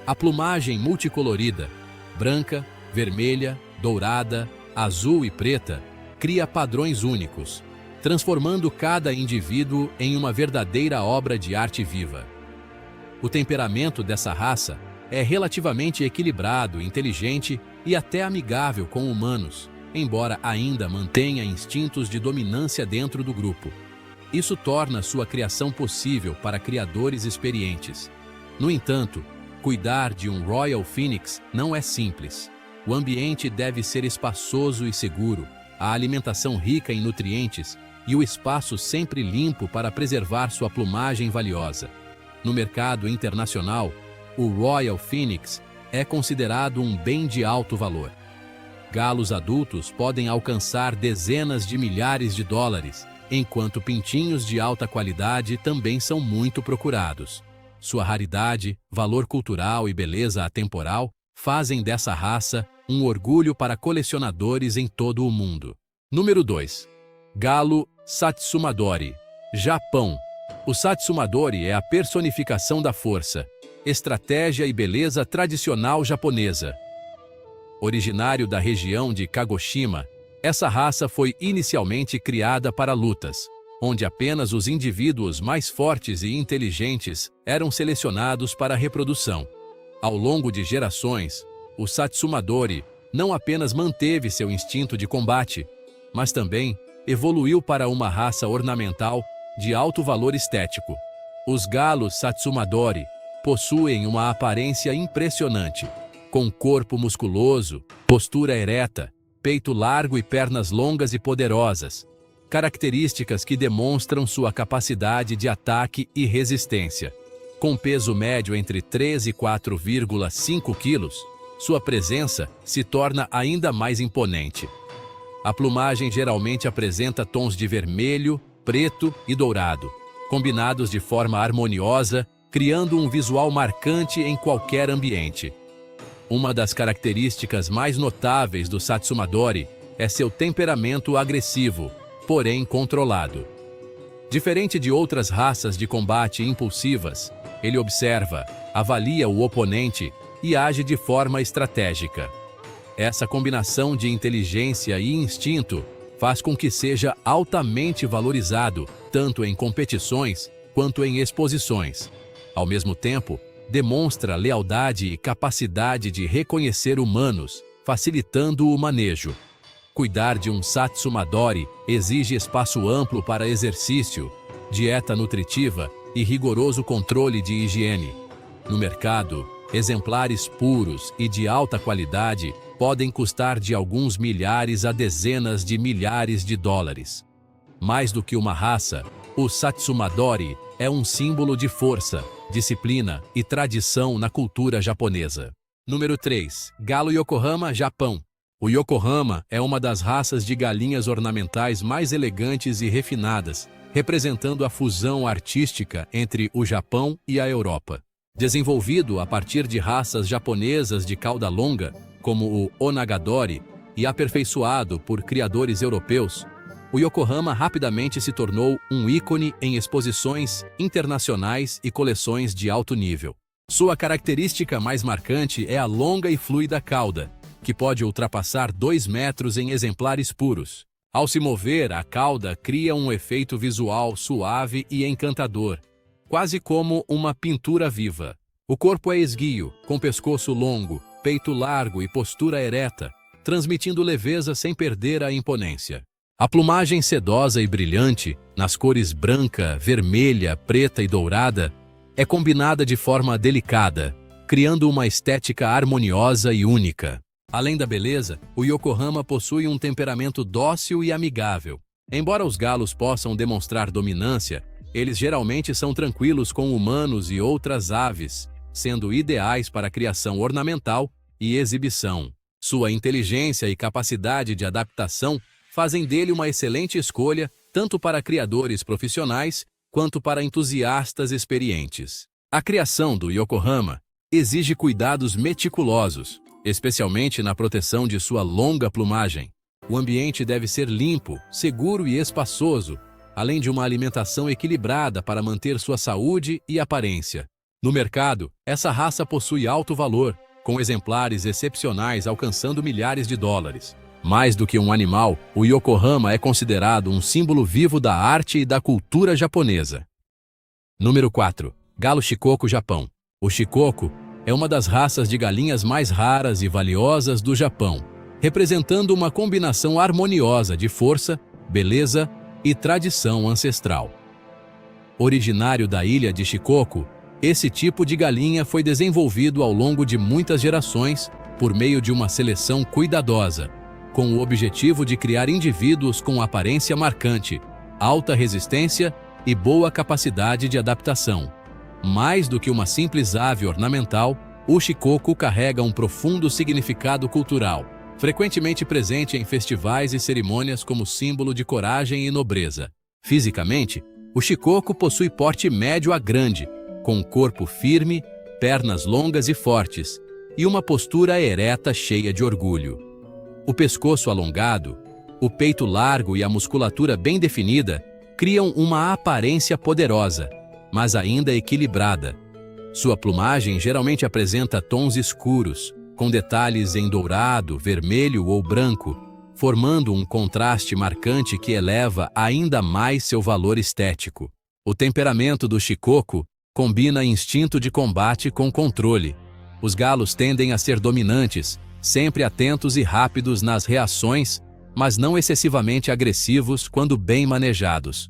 A plumagem multicolorida, branca, vermelha, dourada, azul e preta, cria padrões únicos, transformando cada indivíduo em uma verdadeira obra de arte viva. O temperamento dessa raça é relativamente equilibrado, inteligente e até amigável com humanos, embora ainda mantenha instintos de dominância dentro do grupo. Isso torna sua criação possível para criadores experientes. No entanto, cuidar de um Royal Phoenix não é simples. O ambiente deve ser espaçoso e seguro, a alimentação rica em nutrientes e o espaço sempre limpo para preservar sua plumagem valiosa. No mercado internacional, o Royal Phoenix é considerado um bem de alto valor. Galos adultos podem alcançar dezenas de milhares de dólares, enquanto pintinhos de alta qualidade também são muito procurados. Sua raridade, valor cultural e beleza atemporal fazem dessa raça um orgulho para colecionadores em todo o mundo. Número 2. Galo Satsumadori, Japão. O Satsumadori é a personificação da força, estratégia e beleza tradicional japonesa. Originário da região de Kagoshima, essa raça foi inicialmente criada para lutas, onde apenas os indivíduos mais fortes e inteligentes eram selecionados para a reprodução. Ao longo de gerações, o Satsumadori não apenas manteve seu instinto de combate, mas também evoluiu para uma raça ornamental de alto valor estético. Os galos Satsumadori possuem uma aparência impressionante, com corpo musculoso, postura ereta, peito largo e pernas longas e poderosas, características que demonstram sua capacidade de ataque e resistência. Com peso médio entre 3 e 4,5 quilos, sua presença se torna ainda mais imponente. A plumagem geralmente apresenta tons de vermelho, preto e dourado, combinados de forma harmoniosa, criando um visual marcante em qualquer ambiente. Uma das características mais notáveis do Satsumadori é seu temperamento agressivo, porém controlado. Diferente de outras raças de combate impulsivas, ele observa, avalia o oponente e age de forma estratégica. Essa combinação de inteligência e instinto faz com que seja altamente valorizado, tanto em competições quanto em exposições. Ao mesmo tempo, demonstra lealdade e capacidade de reconhecer humanos, facilitando o manejo. Cuidar de um Satsumadori exige espaço amplo para exercício, dieta nutritiva e rigoroso controle de higiene. No mercado, exemplares puros e de alta qualidade podem custar de alguns milhares a dezenas de milhares de dólares. Mais do que uma raça, o Satsumadori é um símbolo de força, disciplina e tradição na cultura japonesa. Número 3. Galo Yokohama, Japão. O Yokohama é uma das raças de galinhas ornamentais mais elegantes e refinadas, representando a fusão artística entre o Japão e a Europa. Desenvolvido a partir de raças japonesas de cauda longa, como o Onagadori, e aperfeiçoado por criadores europeus, o Yokohama rapidamente se tornou um ícone em exposições internacionais e coleções de alto nível. Sua característica mais marcante é a longa e fluida cauda, que pode ultrapassar 2 metros em exemplares puros. Ao se mover, a cauda cria um efeito visual suave e encantador, quase como uma pintura viva. O corpo é esguio, com pescoço longo, peito largo e postura ereta, transmitindo leveza sem perder a imponência. A plumagem sedosa e brilhante, nas cores branca, vermelha, preta e dourada, é combinada de forma delicada, criando uma estética harmoniosa e única. Além da beleza, o Yokohama possui um temperamento dócil e amigável. Embora os galos possam demonstrar dominância, eles geralmente são tranquilos com humanos e outras aves, sendo ideais para a criação ornamental e exibição. Sua inteligência e capacidade de adaptação fazem dele uma excelente escolha tanto para criadores profissionais quanto para entusiastas experientes. A criação do Yokohama exige cuidados meticulosos, especialmente na proteção de sua longa plumagem. O ambiente deve ser limpo, seguro e espaçoso, além de uma alimentação equilibrada para manter sua saúde e aparência. No mercado, essa raça possui alto valor, com exemplares excepcionais alcançando milhares de dólares. Mais do que um animal, o Yokohama é considerado um símbolo vivo da arte e da cultura japonesa. Número 4. Galo Shikoku, Japão. O Shikoku é uma das raças de galinhas mais raras e valiosas do Japão, representando uma combinação harmoniosa de força, beleza e tradição ancestral. Originário da ilha de Shikoku, esse tipo de galinha foi desenvolvido ao longo de muitas gerações por meio de uma seleção cuidadosa, com o objetivo de criar indivíduos com aparência marcante, alta resistência e boa capacidade de adaptação. Mais do que uma simples ave ornamental, o Shikoku carrega um profundo significado cultural, frequentemente presente em festivais e cerimônias como símbolo de coragem e nobreza. Fisicamente, o Shikoku possui porte médio a grande, com um corpo firme, pernas longas e fortes, e uma postura ereta cheia de orgulho. O pescoço alongado, o peito largo e a musculatura bem definida criam uma aparência poderosa, mas ainda equilibrada. Sua plumagem geralmente apresenta tons escuros, com detalhes em dourado, vermelho ou branco, formando um contraste marcante que eleva ainda mais seu valor estético. O temperamento do Shikoku combina instinto de combate com controle. Os galos tendem a ser dominantes, sempre atentos e rápidos nas reações, mas não excessivamente agressivos quando bem manejados.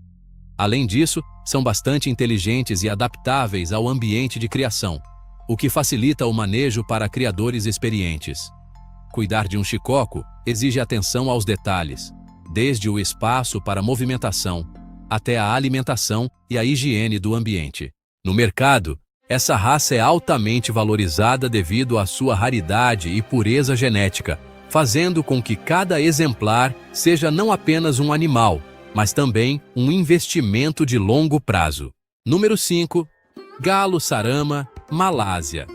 Além disso, são bastante inteligentes e adaptáveis ao ambiente de criação, o que facilita o manejo para criadores experientes. Cuidar de um Shikoku exige atenção aos detalhes, desde o espaço para movimentação, até a alimentação e a higiene do ambiente. No mercado, essa raça é altamente valorizada devido à sua raridade e pureza genética, fazendo com que cada exemplar seja não apenas um animal, mas também um investimento de longo prazo. Número 5. Galo Sarama, Malásia.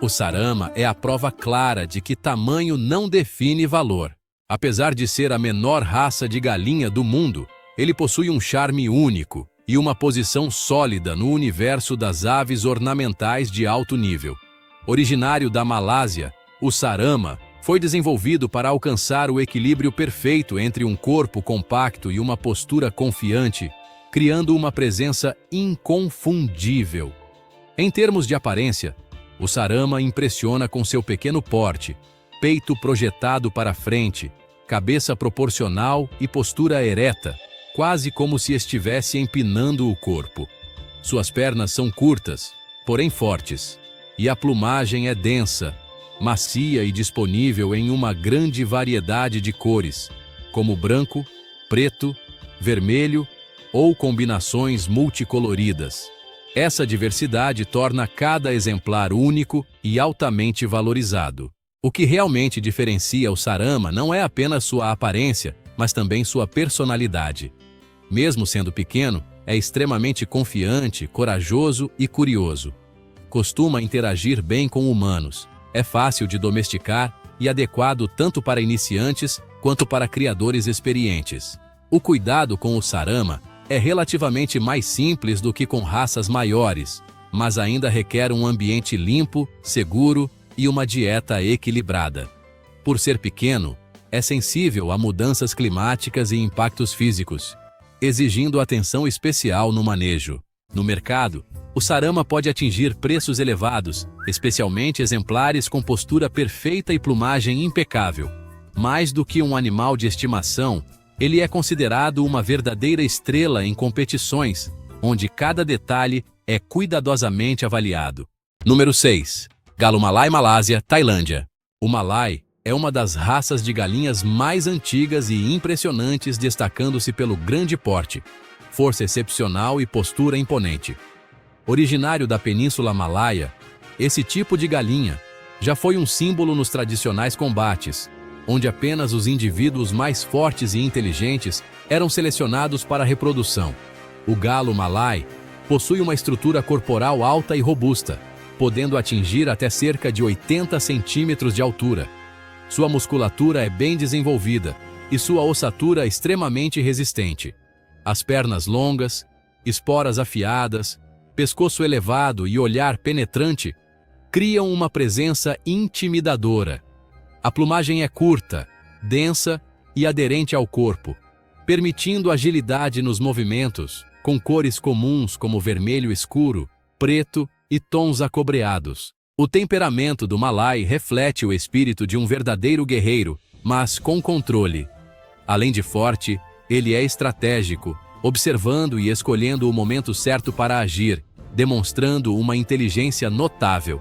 O Sarama é a prova clara de que tamanho não define valor. Apesar de ser a menor raça de galinha do mundo, ele possui um charme único e uma posição sólida no universo das aves ornamentais de alto nível. Originário da Malásia, o Sarama foi desenvolvido para alcançar o equilíbrio perfeito entre um corpo compacto e uma postura confiante, criando uma presença inconfundível. Em termos de aparência, o Sarama impressiona com seu pequeno porte, peito projetado para frente, cabeça proporcional e postura ereta, quase como se estivesse empinando o corpo. Suas pernas são curtas, porém fortes, e a plumagem é densa, macia e disponível em uma grande variedade de cores, como branco, preto, vermelho ou combinações multicoloridas. Essa diversidade torna cada exemplar único e altamente valorizado. O que realmente diferencia o Sarama não é apenas sua aparência, mas também sua personalidade. Mesmo sendo pequeno, é extremamente confiante, corajoso e curioso. Costuma interagir bem com humanos. É fácil de domesticar e adequado tanto para iniciantes quanto para criadores experientes. O cuidado com o Sarama é relativamente mais simples do que com raças maiores, mas ainda requer um ambiente limpo, seguro e uma dieta equilibrada. Por ser pequeno, é sensível a mudanças climáticas e impactos físicos, exigindo atenção especial no manejo. No mercado, O sarama pode atingir preços elevados, especialmente exemplares com postura perfeita e plumagem impecável. Mais do que um animal de estimação, ele é considerado uma verdadeira estrela em competições, onde cada detalhe é cuidadosamente avaliado. Número 6. Galo Malai, Malásia, Tailândia. O Malai é uma das raças de galinhas mais antigas e impressionantes, destacando-se pelo grande porte, força excepcional e postura imponente. Originário da Península Malaia, esse tipo de galinha já foi um símbolo nos tradicionais combates, onde apenas os indivíduos mais fortes e inteligentes eram selecionados para a reprodução. O galo Malai possui uma estrutura corporal alta e robusta, podendo atingir até cerca de 80 centímetros de altura. Sua musculatura é bem desenvolvida e sua ossatura extremamente resistente. As pernas longas, esporas afiadas, pescoço elevado e olhar penetrante criam uma presença intimidadora. A plumagem é curta, densa e aderente ao corpo, permitindo agilidade nos movimentos, com cores comuns como vermelho escuro, preto e tons acobreados. O temperamento do Malai reflete o espírito de um verdadeiro guerreiro, mas com controle. Além de forte, ele é estratégico, observando e escolhendo o momento certo para agir, demonstrando uma inteligência notável.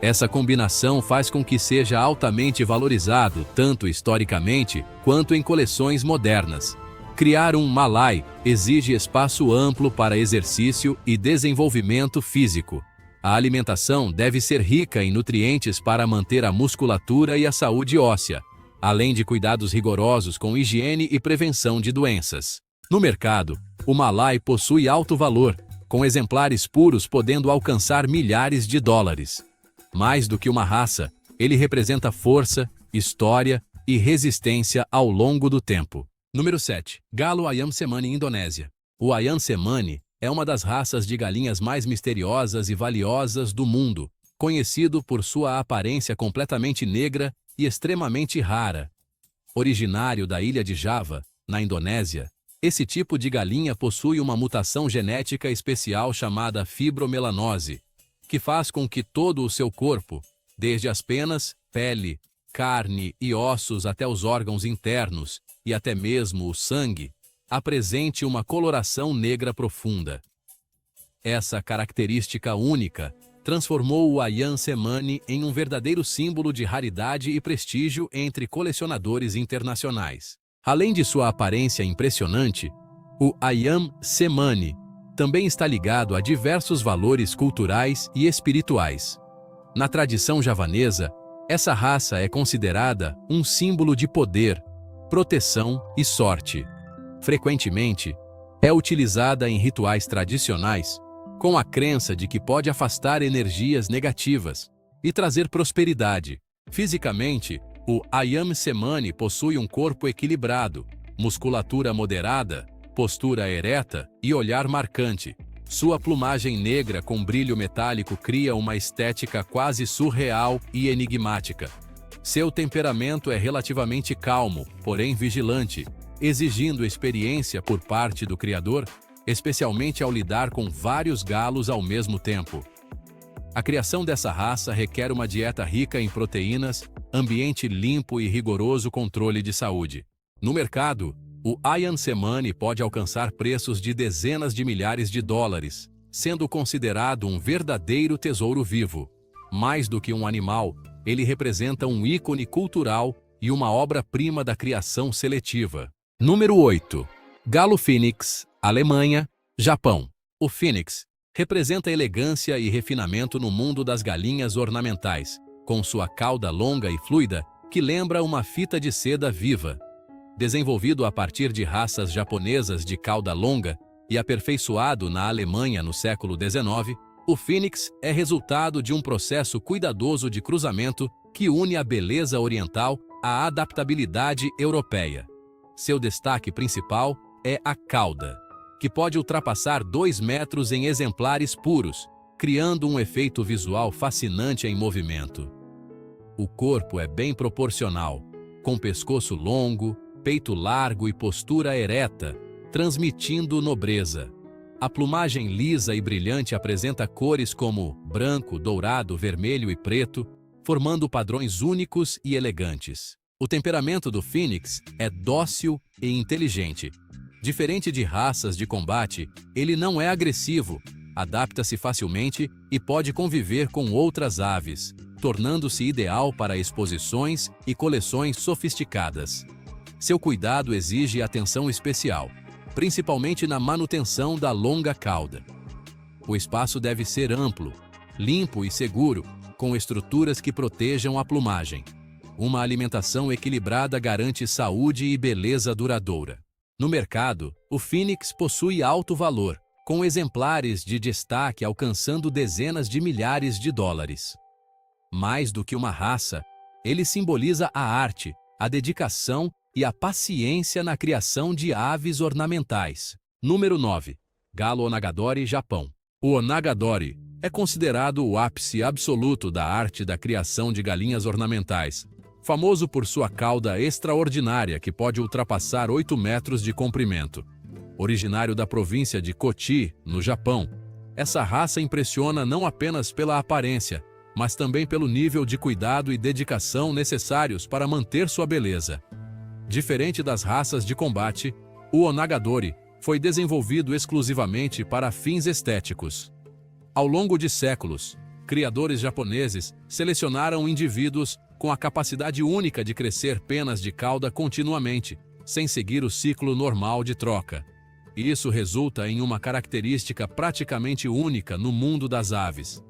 Essa combinação faz com que seja altamente valorizado, tanto historicamente quanto em coleções modernas. Criar um Malai exige espaço amplo para exercício e desenvolvimento físico. A alimentação deve ser rica em nutrientes para manter a musculatura e a saúde óssea, além de cuidados rigorosos com higiene e prevenção de doenças. No mercado, o Malai possui alto valor, com exemplares puros podendo alcançar milhares de dólares. Mais do que uma raça, ele representa força, história e resistência ao longo do tempo. Número 7. Galo Ayam Cemani, Indonésia. O Ayam Cemani é uma das raças de galinhas mais misteriosas e valiosas do mundo, conhecido por sua aparência completamente negra e extremamente rara. Originário da ilha de Java, na Indonésia, esse tipo de galinha possui uma mutação genética especial chamada fibromelanose, que faz com que todo o seu corpo, desde as penas, pele, carne e ossos até os órgãos internos e até mesmo o sangue, apresente uma coloração negra profunda. Essa característica única transformou o Ayam Cemani em um verdadeiro símbolo de raridade e prestígio entre colecionadores internacionais. Além de sua aparência impressionante, o Ayam Cemani também está ligado a diversos valores culturais e espirituais. Na tradição javanesa, essa raça é considerada um símbolo de poder, proteção e sorte. Frequentemente, é utilizada em rituais tradicionais, com a crença de que pode afastar energias negativas e trazer prosperidade. Fisicamente, o Ayam Cemani possui um corpo equilibrado, musculatura moderada, postura ereta e olhar marcante. Sua plumagem negra com brilho metálico cria uma estética quase surreal e enigmática. Seu temperamento é relativamente calmo, porém vigilante, exigindo experiência por parte do criador, especialmente ao lidar com vários galos ao mesmo tempo. A criação dessa raça requer uma dieta rica em proteínas, ambiente limpo e rigoroso controle de saúde. No mercado, o Ayam Cemani pode alcançar preços de dezenas de milhares de dólares, sendo considerado um verdadeiro tesouro vivo. Mais do que um animal, ele representa um ícone cultural e uma obra-prima da criação seletiva. Número 8. Galo Phoenix, Alemanha, Japão. O Phoenix representa elegância e refinamento no mundo das galinhas ornamentais, com sua cauda longa e fluida que lembra uma fita de seda viva. Desenvolvido a partir de raças japonesas de cauda longa e aperfeiçoado na Alemanha no século XIX, o Phoenix é resultado de um processo cuidadoso de cruzamento que une a beleza oriental à adaptabilidade europeia. Seu destaque principal é a cauda, que pode ultrapassar 2 metros em exemplares puros, criando um efeito visual fascinante em movimento. O corpo é bem proporcional, com pescoço longo, peito largo e postura ereta, transmitindo nobreza. A plumagem lisa e brilhante apresenta cores como branco, dourado, vermelho e preto, formando padrões únicos e elegantes. O temperamento do Fênix é dócil e inteligente. Diferente de raças de combate, ele não é agressivo, adapta-se facilmente e pode conviver com outras aves, tornando-se ideal para exposições e coleções sofisticadas. Seu cuidado exige atenção especial, principalmente na manutenção da longa cauda. O espaço deve ser amplo, limpo e seguro, com estruturas que protejam a plumagem. Uma alimentação equilibrada garante saúde e beleza duradoura. No mercado, o Fênix possui alto valor, com exemplares de destaque alcançando dezenas de milhares de dólares. Mais do que uma raça, ele simboliza a arte, a dedicação e a paciência na criação de aves ornamentais. Número 9. Galo Onagadori, Japão. O Onagadori é considerado o ápice absoluto da arte da criação de galinhas ornamentais, famoso por sua cauda extraordinária que pode ultrapassar 8 metros de comprimento. Originário da província de Kochi, no Japão, essa raça impressiona não apenas pela aparência, mas também pelo nível de cuidado e dedicação necessários para manter sua beleza. Diferente das raças de combate, o Onagadori foi desenvolvido exclusivamente para fins estéticos. Ao longo de séculos, criadores japoneses selecionaram indivíduos com a capacidade única de crescer penas de cauda continuamente, sem seguir o ciclo normal de troca. Isso resulta em uma característica praticamente única no mundo das aves.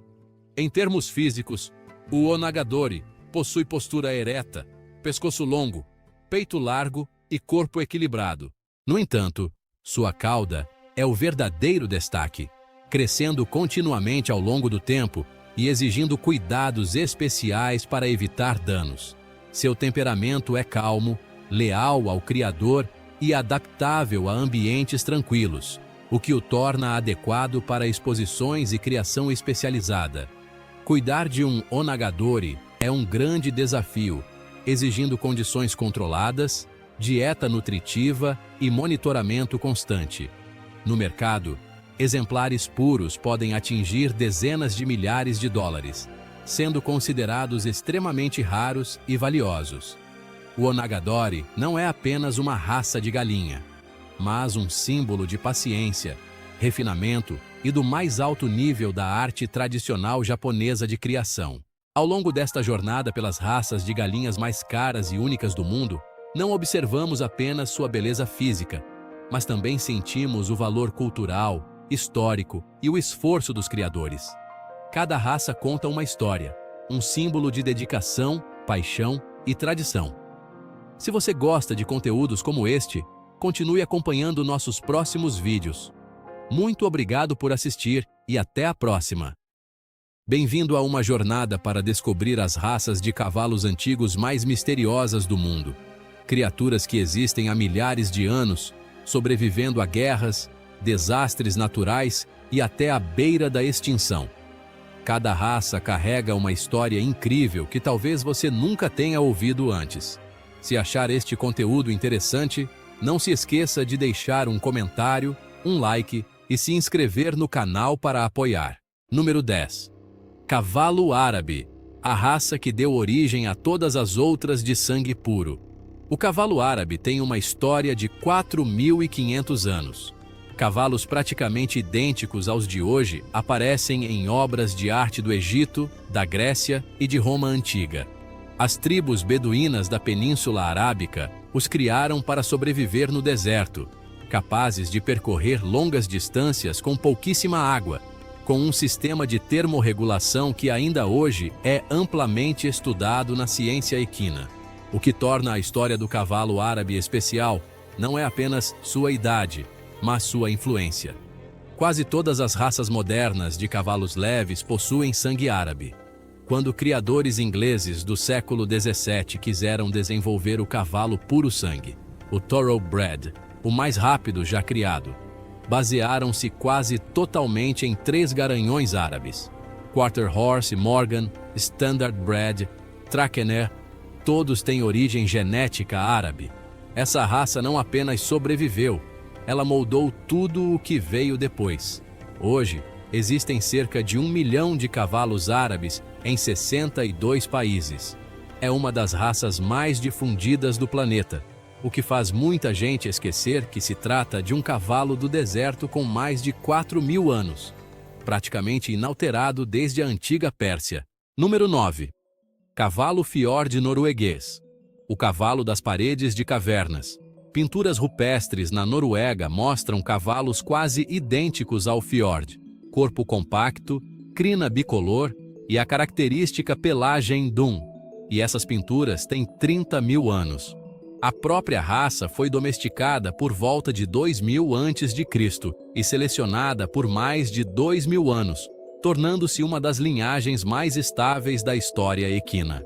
Em termos físicos, o Onagadori possui postura ereta, pescoço longo, peito largo e corpo equilibrado. No entanto, sua cauda é o verdadeiro destaque, crescendo continuamente ao longo do tempo e exigindo cuidados especiais para evitar danos. Seu temperamento é calmo, leal ao criador e adaptável a ambientes tranquilos, o que o torna adequado para exposições e criação especializada. Cuidar de um Onagadori é um grande desafio, exigindo condições controladas, dieta nutritiva e monitoramento constante. No mercado, exemplares puros podem atingir dezenas de milhares de dólares, sendo considerados extremamente raros e valiosos. O Onagadori não é apenas uma raça de galinha, mas um símbolo de paciência, refinamento e do mais alto nível da arte tradicional japonesa de criação. Ao longo desta jornada pelas raças de galinhas mais caras e únicas do mundo, não observamos apenas sua beleza física, mas também sentimos o valor cultural, histórico e o esforço dos criadores. Cada raça conta uma história, um símbolo de dedicação, paixão e tradição. Se você gosta de conteúdos como este, continue acompanhando nossos próximos vídeos. Muito obrigado por assistir e até a próxima! Bem-vindo a uma jornada para descobrir as raças de cavalos antigos mais misteriosas do mundo. Criaturas que existem há milhares de anos, sobrevivendo a guerras, desastres naturais e até à beira da extinção. Cada raça carrega uma história incrível que talvez você nunca tenha ouvido antes. Se achar este conteúdo interessante, não se esqueça de deixar um comentário, um like e se inscrever no canal para apoiar. Número 10. Cavalo árabe, a raça que deu origem a todas as outras de sangue puro. O cavalo árabe tem uma história de 4.500 anos. Cavalos praticamente idênticos aos de hoje aparecem em obras de arte do Egito, da Grécia e de Roma antiga. As tribos beduínas da Península Arábica os criaram para sobreviver no deserto, capazes de percorrer longas distâncias com pouquíssima água, com um sistema de termorregulação que ainda hoje é amplamente estudado na ciência equina. O que torna a história do cavalo árabe especial não é apenas sua idade, mas sua influência. Quase todas as raças modernas de cavalos leves possuem sangue árabe. Quando criadores ingleses do século XVII quiseram desenvolver o cavalo puro sangue, o Thoroughbred, o mais rápido já criado, basearam-se quase totalmente em 3 garanhões árabes: Quarter Horse, Morgan, Standardbred, Trakehner. Todos têm origem genética árabe. Essa raça não apenas sobreviveu, ela moldou tudo o que veio depois. Hoje, existem cerca de 1 milhão de cavalos árabes em 62 países. É uma das raças mais difundidas do planeta, o que faz muita gente esquecer que se trata de um cavalo do deserto com mais de 4.000 anos, praticamente inalterado desde a antiga Pérsia. Número 9. Cavalo Fjord norueguês. O cavalo das paredes de cavernas. Pinturas rupestres na Noruega mostram cavalos quase idênticos ao Fjord. Corpo compacto, crina bicolor e a característica pelagem dun. E essas pinturas têm 30.000 anos. A própria raça foi domesticada por volta de 2000 a.C. e selecionada por mais de 2.000 anos, tornando-se uma das linhagens mais estáveis da história equina.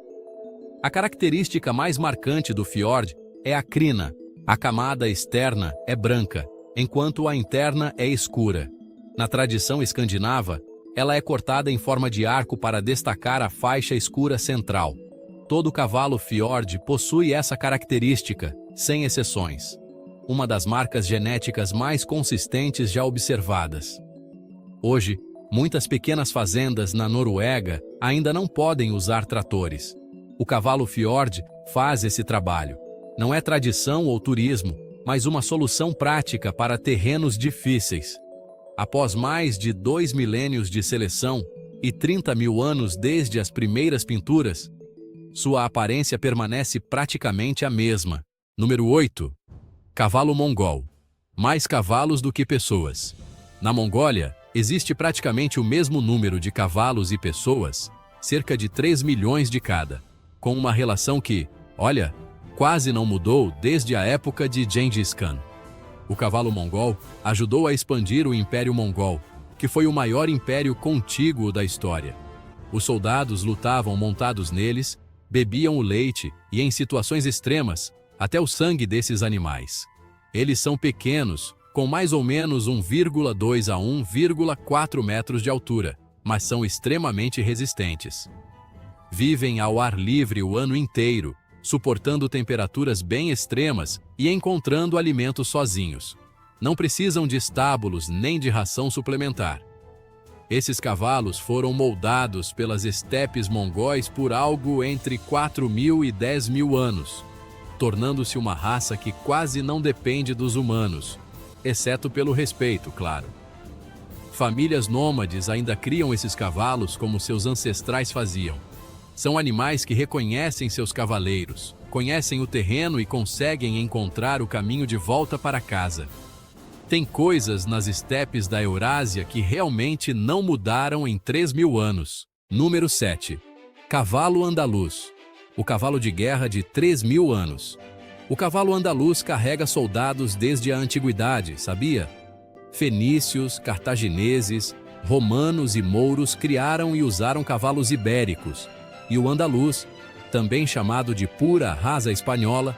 A característica mais marcante do Fjord é a crina. A camada externa é branca, enquanto a interna é escura. Na tradição escandinava, ela é cortada em forma de arco para destacar a faixa escura central. Todo cavalo Fjord possui essa característica, sem exceções. Uma das marcas genéticas mais consistentes já observadas. Hoje, muitas pequenas fazendas na Noruega ainda não podem usar tratores. O cavalo Fjord faz esse trabalho. Não é tradição ou turismo, mas uma solução prática para terrenos difíceis. Após mais de 2 milênios de seleção e 30.000 anos desde as primeiras pinturas, sua aparência permanece praticamente a mesma. Número 8. Cavalo mongol. Mais cavalos do que pessoas. Na Mongólia, existe praticamente o mesmo número de cavalos e pessoas, cerca de 3 milhões de cada, com uma relação que, olha, quase não mudou desde a época de Gengis Khan. O cavalo mongol ajudou a expandir o Império Mongol, que foi o maior império contíguo da história. Os soldados lutavam montados neles, bebiam o leite e, em situações extremas, até o sangue desses animais. Eles são pequenos, com mais ou menos 1,2 a 1,4 metros de altura, mas são extremamente resistentes. Vivem ao ar livre o ano inteiro, suportando temperaturas bem extremas e encontrando alimentos sozinhos. Não precisam de estábulos nem de ração suplementar. Esses cavalos foram moldados pelas estepes mongóis por algo entre 4.000 e 10.000 anos, tornando-se uma raça que quase não depende dos humanos, exceto pelo respeito, claro. Famílias nômades ainda criam esses cavalos como seus ancestrais faziam. São animais que reconhecem seus cavaleiros, conhecem o terreno e conseguem encontrar o caminho de volta para casa. Tem coisas nas estepes da Eurásia que realmente não mudaram em 3.000 anos. Número 7. Cavalo andaluz. O cavalo de guerra de 3.000 anos. O cavalo andaluz carrega soldados desde a antiguidade, sabia? Fenícios, cartagineses, romanos e mouros criaram e usaram cavalos ibéricos. E o andaluz, também chamado de pura raça espanhola,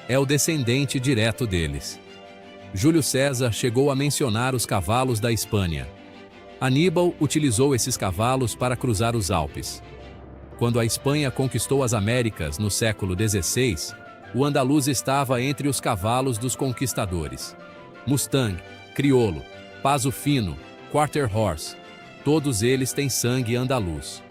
é o descendente direto deles. Júlio César chegou a mencionar os cavalos da Espanha. Aníbal utilizou esses cavalos para cruzar os Alpes. Quando a Espanha conquistou as Américas no século XVI, o andaluz estava entre os cavalos dos conquistadores. Mustang, crioulo, paso fino, quarter horse, todos eles têm sangue andaluz.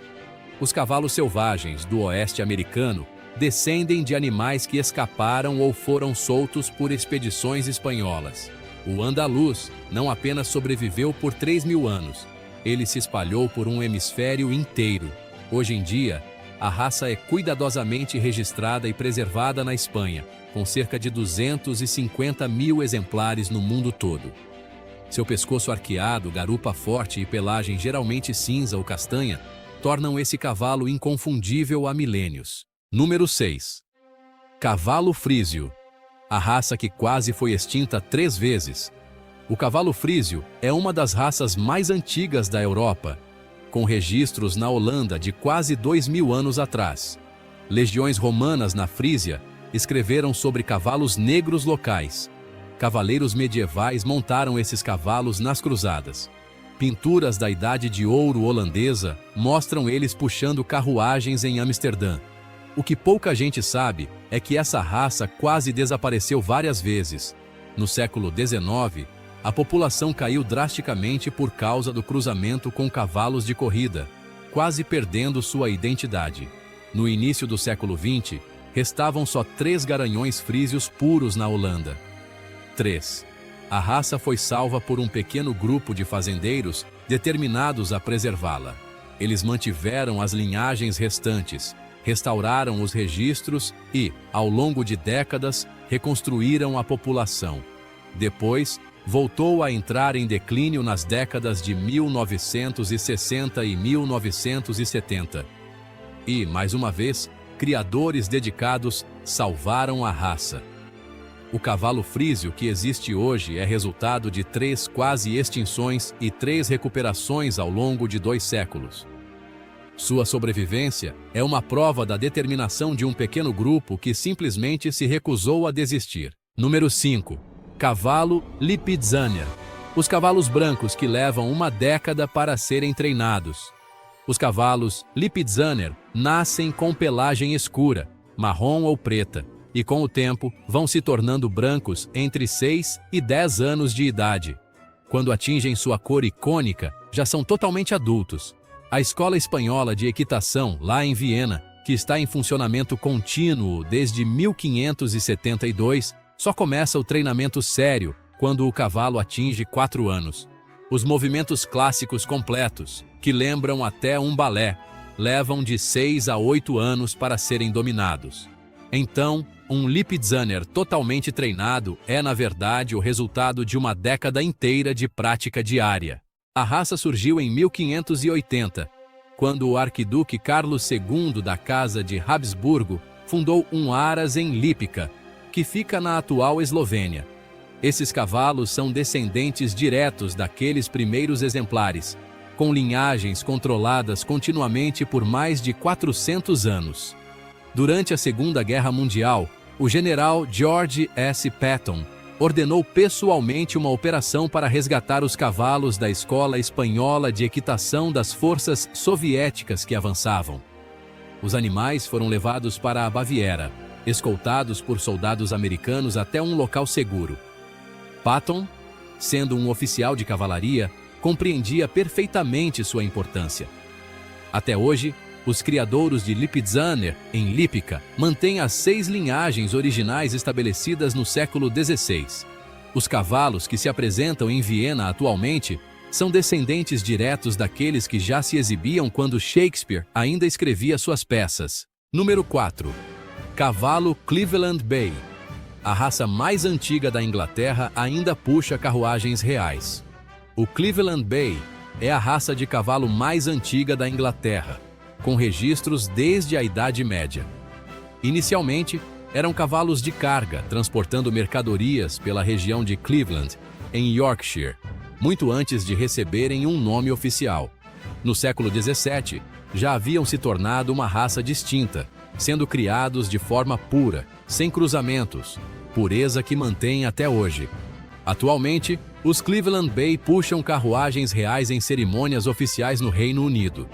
Os cavalos selvagens do oeste americano descendem de animais que escaparam ou foram soltos por expedições espanholas. O andaluz não apenas sobreviveu por 3.000 anos, ele se espalhou por um hemisfério inteiro. Hoje em dia, a raça é cuidadosamente registrada e preservada na Espanha, com cerca de 250.000 exemplares no mundo todo. Seu pescoço arqueado, garupa forte e pelagem geralmente cinza ou castanha tornam esse cavalo inconfundível há milênios. Número 6. Cavalo frísio. A raça que quase foi extinta 3 vezes. O cavalo frísio é uma das raças mais antigas da Europa, com registros na Holanda de quase 2.000 anos atrás. Legiões romanas na Frísia escreveram sobre cavalos negros locais. Cavaleiros medievais montaram esses cavalos nas cruzadas. Pinturas da Idade de Ouro holandesa mostram eles puxando carruagens em Amsterdã. O que pouca gente sabe é que essa raça quase desapareceu várias vezes. No século XIX, a população caiu drasticamente por causa do cruzamento com cavalos de corrida, quase perdendo sua identidade. No início do século XX, restavam só 3 garanhões frísios puros na Holanda. 3. A raça foi salva por um pequeno grupo de fazendeiros determinados a preservá-la. Eles mantiveram as linhagens restantes, restauraram os registros e, ao longo de décadas, reconstruíram a população. Depois, voltou a entrar em declínio nas décadas de 1960 e 1970. E, mais uma vez, criadores dedicados salvaram a raça. O cavalo frísio que existe hoje é resultado de 3 quase extinções e 3 recuperações ao longo de 2 séculos. Sua sobrevivência é uma prova da determinação de um pequeno grupo que simplesmente se recusou a desistir. Número 5. Cavalo Lipizzaner. Os cavalos brancos que levam uma década para serem treinados. Os cavalos Lipizzaner nascem com pelagem escura, marrom ou preta, e com o tempo vão se tornando brancos entre 6 e 10 anos de idade. Quando atingem sua cor icônica, já são totalmente adultos. A Escola Espanhola de Equitação, lá em Viena, que está em funcionamento contínuo desde 1572, só começa o treinamento sério quando o cavalo atinge 4 anos. Os movimentos clássicos completos, que lembram até um balé, levam de 6 a 8 anos para serem dominados. Então, um Lipizzaner totalmente treinado é, na verdade, o resultado de uma década inteira de prática diária. A raça surgiu em 1580, quando o arquiduque Carlos II da Casa de Habsburgo fundou um Aras em Lípica, que fica na atual Eslovênia. Esses cavalos são descendentes diretos daqueles primeiros exemplares, com linhagens controladas continuamente por mais de 400 anos. Durante a Segunda Guerra Mundial, o general George S. Patton ordenou pessoalmente uma operação para resgatar os cavalos da Escola Espanhola de Equitação das forças soviéticas que avançavam. Os animais foram levados para a Baviera, escoltados por soldados americanos até um local seguro. Patton, sendo um oficial de cavalaria, compreendia perfeitamente sua importância. Até hoje, os criadouros de Lipizzaner, em Lípica, mantêm as 6 linhagens originais estabelecidas no século XVI. Os cavalos que se apresentam em Viena atualmente são descendentes diretos daqueles que já se exibiam quando Shakespeare ainda escrevia suas peças. Número 4. Cavalo Cleveland Bay. A raça mais antiga da Inglaterra ainda puxa carruagens reais. O Cleveland Bay é a raça de cavalo mais antiga da Inglaterra, com registros desde a Idade Média. Inicialmente, eram cavalos de carga, transportando mercadorias pela região de Cleveland, em Yorkshire, muito antes de receberem um nome oficial. No século XVII, já haviam se tornado uma raça distinta, sendo criados de forma pura, sem cruzamentos, pureza que mantém até hoje. Atualmente, os Cleveland Bay puxam carruagens reais em cerimônias oficiais no Reino Unido.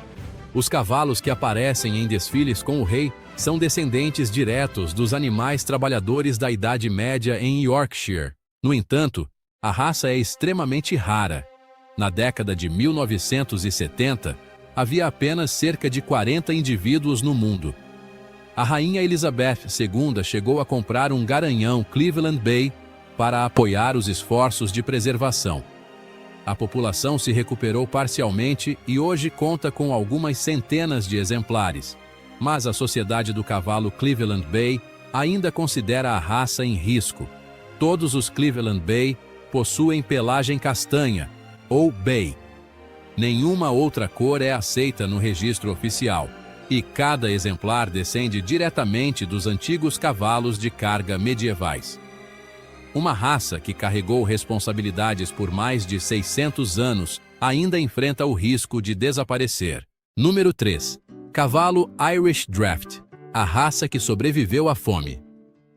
Os cavalos que aparecem em desfiles com o rei são descendentes diretos dos animais trabalhadores da Idade Média em Yorkshire. No entanto, a raça é extremamente rara. Na década de 1970, havia apenas cerca de 40 indivíduos no mundo. A rainha Elizabeth II chegou a comprar um garanhão Cleveland Bay para apoiar os esforços de preservação. A população se recuperou parcialmente e hoje conta com algumas centenas de exemplares, mas a Sociedade do Cavalo Cleveland Bay ainda considera a raça em risco. Todos os Cleveland Bay possuem pelagem castanha, ou Bay. Nenhuma outra cor é aceita no registro oficial, e cada exemplar descende diretamente dos antigos cavalos de carga medievais. Uma raça que carregou responsabilidades por mais de 600 anos ainda enfrenta o risco de desaparecer. Número 3. Cavalo Irish Draft, a raça que sobreviveu à fome.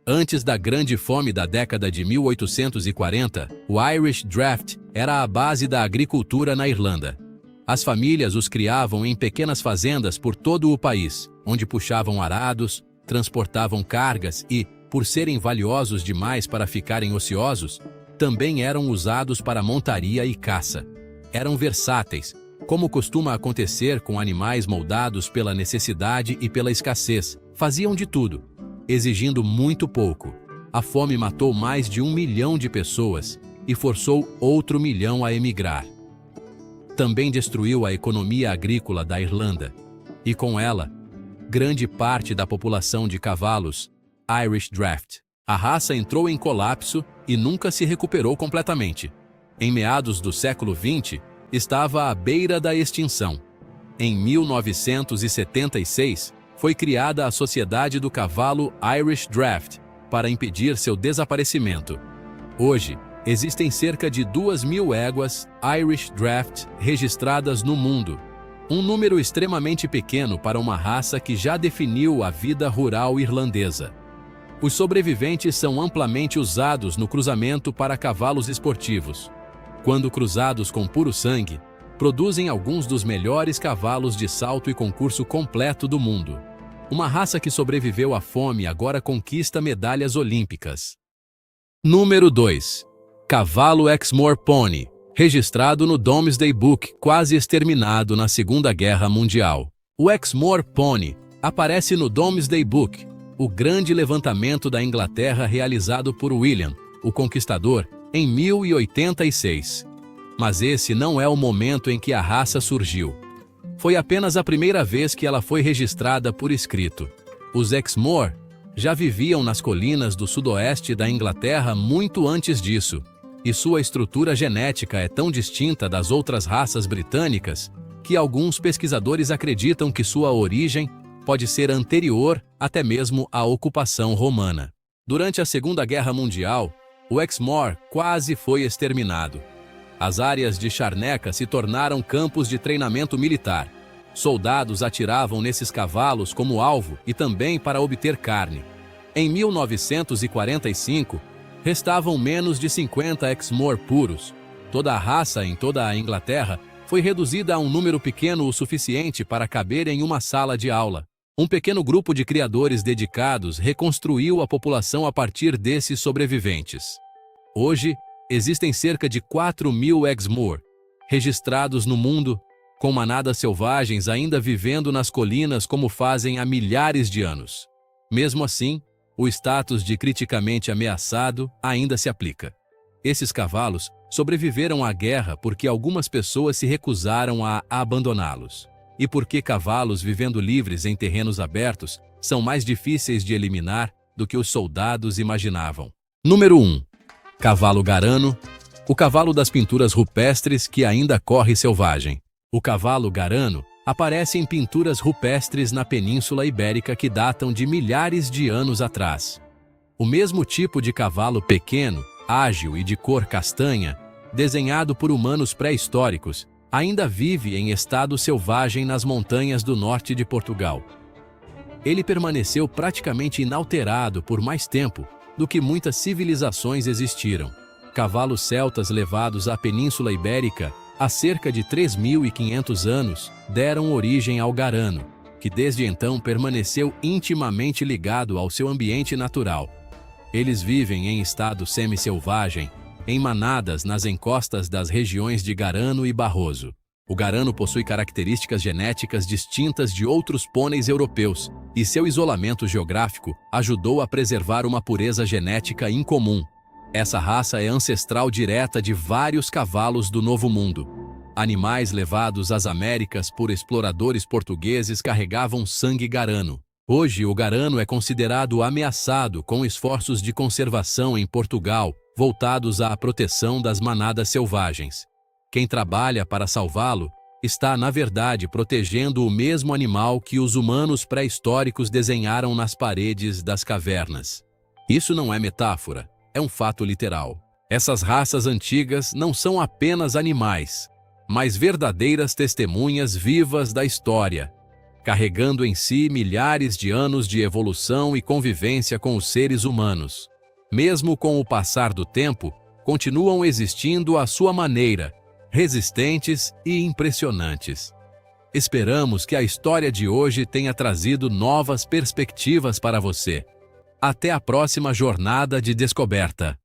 Antes da Grande Fome da década de 1840, o Irish Draft era a base da agricultura na Irlanda. As famílias os criavam em pequenas fazendas por todo o país, onde puxavam arados, transportavam cargas e, por serem valiosos demais para ficarem ociosos, também eram usados para montaria e caça. Eram versáteis, como costuma acontecer com animais moldados pela necessidade e pela escassez. Faziam de tudo, exigindo muito pouco. A fome matou mais de 1 milhão de pessoas e forçou outro milhão a emigrar. Também destruiu a economia agrícola da Irlanda, e com ela, grande parte da população de cavalos, Irish Draft. A raça entrou em colapso e nunca se recuperou completamente. Em meados do século XX, estava à beira da extinção. Em 1976, foi criada a Sociedade do Cavalo Irish Draft para impedir seu desaparecimento. Hoje, existem cerca de 2.000 éguas Irish Draft registradas no mundo, um número extremamente pequeno para uma raça que já definiu a vida rural irlandesa. Os sobreviventes são amplamente usados no cruzamento para cavalos esportivos. Quando cruzados com puro sangue, produzem alguns dos melhores cavalos de salto e concurso completo do mundo. Uma raça que sobreviveu à fome agora conquista medalhas olímpicas. Número 2. Cavalo Exmoor Pony, registrado no Domesday Book, quase exterminado na Segunda Guerra Mundial. O Exmoor Pony aparece no Domesday Book, o grande levantamento da Inglaterra realizado por William, o Conquistador, em 1086. Mas esse não é o momento em que a raça surgiu. Foi apenas a primeira vez que ela foi registrada por escrito. Os Exmoor já viviam nas colinas do sudoeste da Inglaterra muito antes disso, e sua estrutura genética é tão distinta das outras raças britânicas que alguns pesquisadores acreditam que sua origem pode ser anterior até mesmo à ocupação romana. Durante a Segunda Guerra Mundial, o Exmoor quase foi exterminado. As áreas de charneca se tornaram campos de treinamento militar. Soldados atiravam nesses cavalos como alvo e também para obter carne. Em 1945, restavam menos de 50 Exmoor puros. Toda a raça em toda a Inglaterra foi reduzida a um número pequeno o suficiente para caber em uma sala de aula. Um pequeno grupo de criadores dedicados reconstruiu a população a partir desses sobreviventes. Hoje, existem cerca de 4.000 Exmoor registrados no mundo, com manadas selvagens ainda vivendo nas colinas como fazem há milhares de anos. Mesmo assim, o status de criticamente ameaçado ainda se aplica. Esses cavalos sobreviveram à guerra porque algumas pessoas se recusaram a abandoná-los. E porque cavalos vivendo livres em terrenos abertos são mais difíceis de eliminar do que os soldados imaginavam. Número 1. Cavalo Garano, o cavalo das pinturas rupestres que ainda corre selvagem. O cavalo Garano aparece em pinturas rupestres na Península Ibérica que datam de milhares de anos atrás. O mesmo tipo de cavalo pequeno, ágil e de cor castanha, desenhado por humanos pré-históricos, ainda vive em estado selvagem nas montanhas do norte de Portugal. Ele permaneceu praticamente inalterado por mais tempo do que muitas civilizações existiram. Cavalos celtas levados à Península Ibérica há cerca de 3.500 anos deram origem ao Garano, que desde então permaneceu intimamente ligado ao seu ambiente natural. Eles vivem em estado semi-selvagem, em manadas nas encostas das regiões de Garano e Barroso. O Garano possui características genéticas distintas de outros pôneis europeus, e seu isolamento geográfico ajudou a preservar uma pureza genética incomum. Essa raça é ancestral direta de vários cavalos do Novo Mundo. Animais levados às Américas por exploradores portugueses carregavam sangue Garano. Hoje, o Garano é considerado ameaçado com esforços de conservação em Portugal, voltados à proteção das manadas selvagens. Quem trabalha para salvá-lo está, na verdade, protegendo o mesmo animal que os humanos pré-históricos desenharam nas paredes das cavernas. Isso não é metáfora, é um fato literal. Essas raças antigas não são apenas animais, mas verdadeiras testemunhas vivas da história, carregando em si milhares de anos de evolução e convivência com os seres humanos. Mesmo com o passar do tempo, continuam existindo à sua maneira, resistentes e impressionantes. Esperamos que a história de hoje tenha trazido novas perspectivas para você. Até a próxima jornada de descoberta.